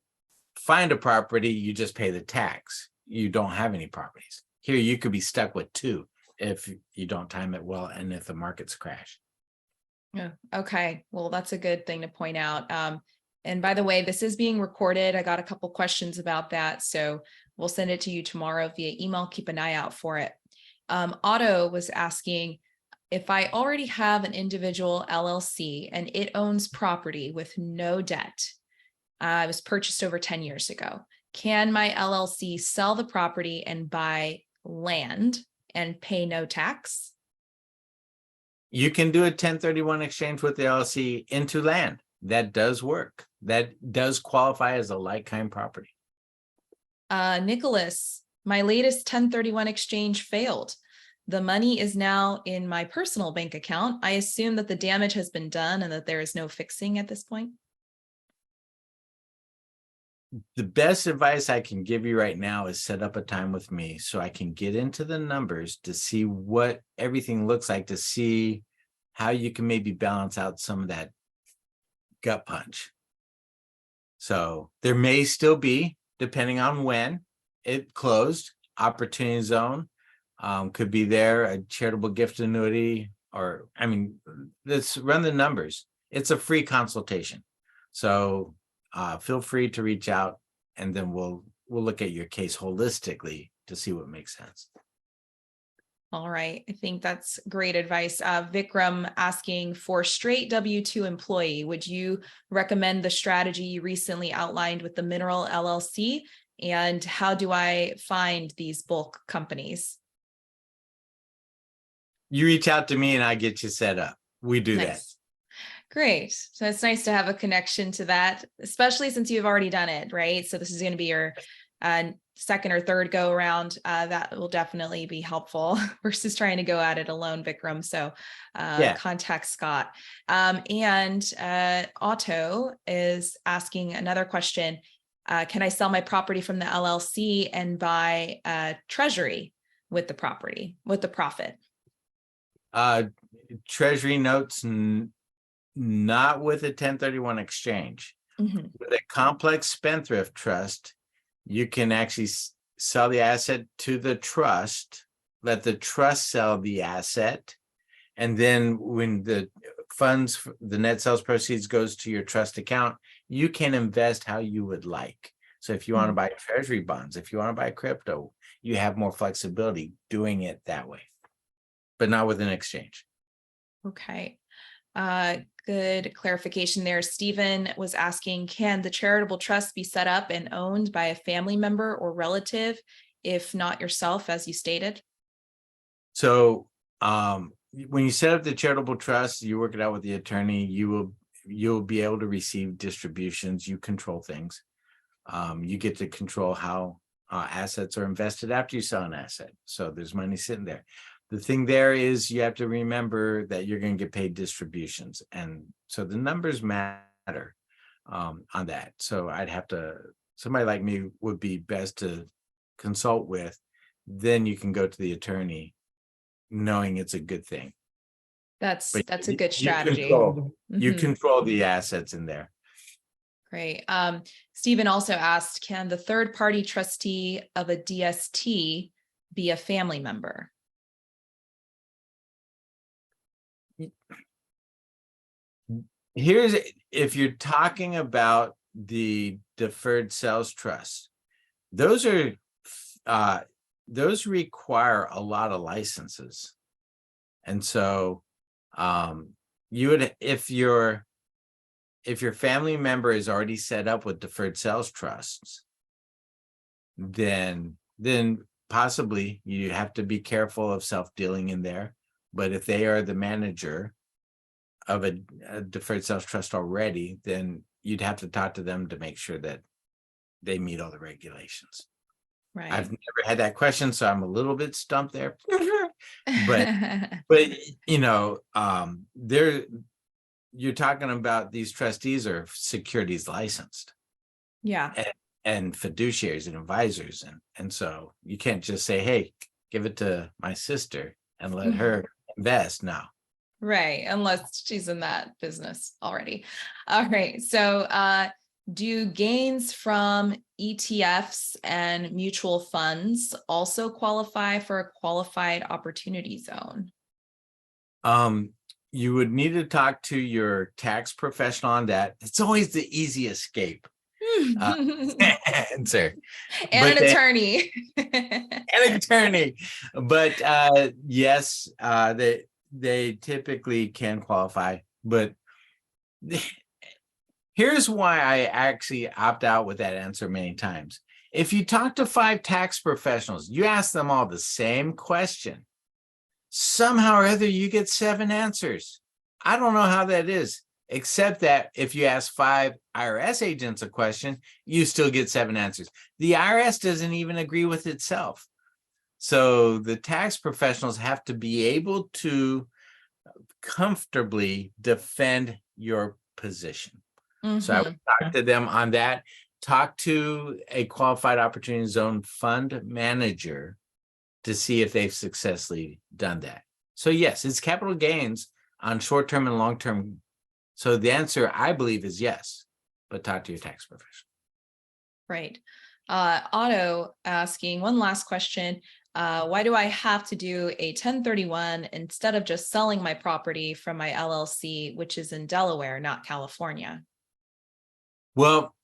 find a property, you just pay the tax. You don't have any properties. Here, you could be stuck with 2 if you don't time it well and if the markets crash. Yeah. Okay. Well, that's a good thing to point out. And by the way, this is being recorded. I got a couple questions about that. So we'll send it to you tomorrow via email. Keep an eye out for it. Otto was asking, if I already have an individual LLC and it owns property with no debt, it was purchased over 10 years ago, can my LLC sell the property and buy land and pay no tax? You can do a 1031 exchange with the LLC into land. That does work. That does qualify as a like-kind property. Nicholas, my latest 1031 exchange failed. The money is now in my personal bank account. I assume that the damage has been done and that there is no fixing at this point. The best advice I can give you right now is set up a time with me so I can get into the numbers to see what everything looks like, to see how you can maybe balance out some of that gut punch. So there may still be, depending on when it closed, opportunity zone could be there, a charitable gift annuity, or let's run the numbers. It's a free consultation. So feel free to reach out and then we'll look at your case holistically to see what makes sense. All right. I think that's great advice. Vikram asking, for straight W-2 employee, would you recommend the strategy you recently outlined with the Mineral LLC? And how do I find these bulk companies? You reach out to me and I get you set up. We do that. Great. So it's nice to have a connection to that, especially since you've already done it, right? So this is going to be your second or third go around. That will definitely be helpful versus trying to go at it alone, Vikram. So contact Scott. And Otto is asking another question. Can I sell my property from the LLC and buy a treasury with the property, with the profit? Treasury notes, not with a 1031 exchange. With a complex spendthrift trust, you can actually sell the asset to the trust, let the trust sell the asset, and then when the funds, the net sales proceeds goes to your trust account. You can invest how you would like. So if you want to buy treasury bonds, if you want to buy crypto, you have more flexibility doing it that way, but not with an exchange. Okay. Good clarification there. Stephen was asking, can the charitable trust be set up and owned by a family member or relative, if not yourself, as you stated? So when you set up the charitable trust, you work it out with the attorney, you'll be able to receive distributions. You control things. You get to control how assets are invested after you sell an asset. So there's money sitting there. The thing there is you have to remember that you're going to get paid distributions. And so the numbers matter on that. So somebody like me would be best to consult with. Then you can go to the attorney knowing it's a good thing. That's But a good strategy. You control the assets in there. Great. Stephen also asked, can the third party trustee of a DST be a family member? If you're talking about the deferred sales trust, those require a lot of licenses. And so you would, if your family member is already set up with deferred sales trusts, then possibly you have to be careful of self-dealing in there. But if they are the manager of a deferred sales trust already, then you'd have to talk to them to make sure that they meet all the regulations. Right. I've never had that question, so I'm a little bit stumped there. but you know, you're talking about these trustees are securities licensed. Yeah. And fiduciaries and advisors. And so you can't just say, hey, give it to my sister and let her invest now. Right. Unless she's in that business already. All right. So do gains from ETFs and mutual funds also qualify for a qualified opportunity zone? You would need to talk to your tax professional on that. It's always the easy escape answer. And an attorney. An attorney. But yes, they typically can qualify. But here's why I actually opt out with that answer many times. If you talk to 5 tax professionals, you ask them all the same question. Somehow or other, you get 7 answers. I don't know how that is, except that if you ask 5 IRS agents a question, you still get 7 answers. The IRS doesn't even agree with itself. So the tax professionals have to be able to comfortably defend your position. So I would talk to them on that. Talk to a qualified opportunity zone fund manager to see if they've successfully done that. So yes, it's capital gains on short-term and long-term. So the answer, I believe, is yes, but talk to your tax professional. Right. Otto asking one last question. Why do I have to do a 1031 instead of just selling my property from my LLC, which is in Delaware, not California? Well,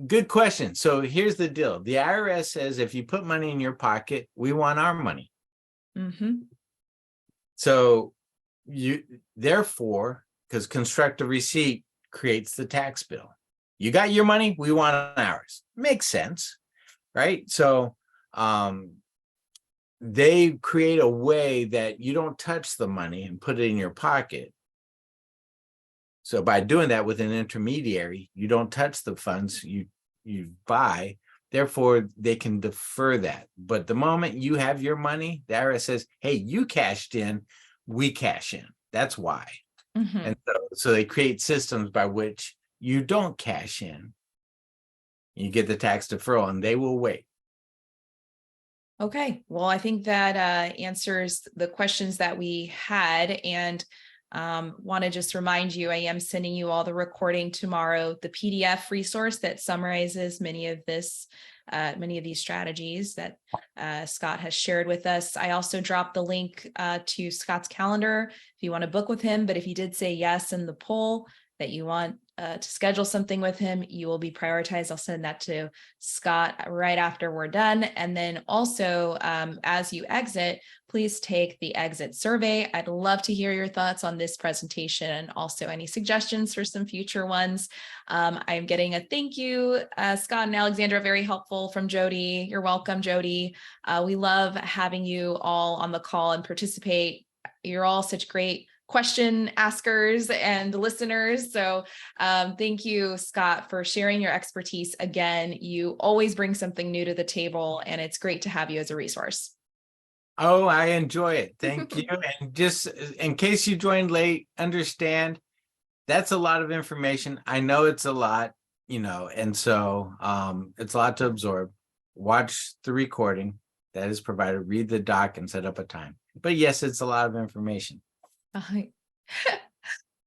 good question. So here's the deal. The IRS says if you put money in your pocket, we want our money. So therefore, because constructive receipt creates the tax bill. You got your money, we want ours. Makes sense, right? So they create a way that you don't touch the money and put it in your pocket. So by doing that with an intermediary, you don't touch the funds you buy. Therefore, they can defer that. But the moment you have your money, the IRS says, hey, you cashed in, we cash in. That's why. And so they create systems by which you don't cash in. You get the tax deferral and they will wait. Okay, well, I think that answers the questions that we had. And Want to just remind you, I am sending you all the recording tomorrow, the PDF resource that summarizes many of these strategies that Scott has shared with us. I also dropped the link to Scott's calendar if you want to book with him. But if you did say yes in the poll that you want to schedule something with him, you will be prioritized. I'll send that to Scott right after we're done. And then also, as you exit, please take the exit survey. I'd love to hear your thoughts on this presentation and also any suggestions for some future ones. I'm getting a thank you, Scott and Alexandra, very helpful from Jody. You're welcome, Jody. We love having you all on the call and participate. You're all such great question askers and listeners. So thank you, Scott, for sharing your expertise. Again, you always bring something new to the table, and it's great to have you as a resource. Oh, I enjoy it. Thank you. And just in case you joined late, understand that's a lot of information. I know it's a lot, and so it's a lot to absorb. Watch the recording that is provided, read the doc and set up a time. But yes, it's a lot of information.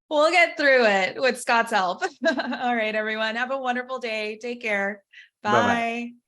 We'll get through it with Scott's help. All right, everyone. Have a wonderful day. Take care. Bye-bye. Bye.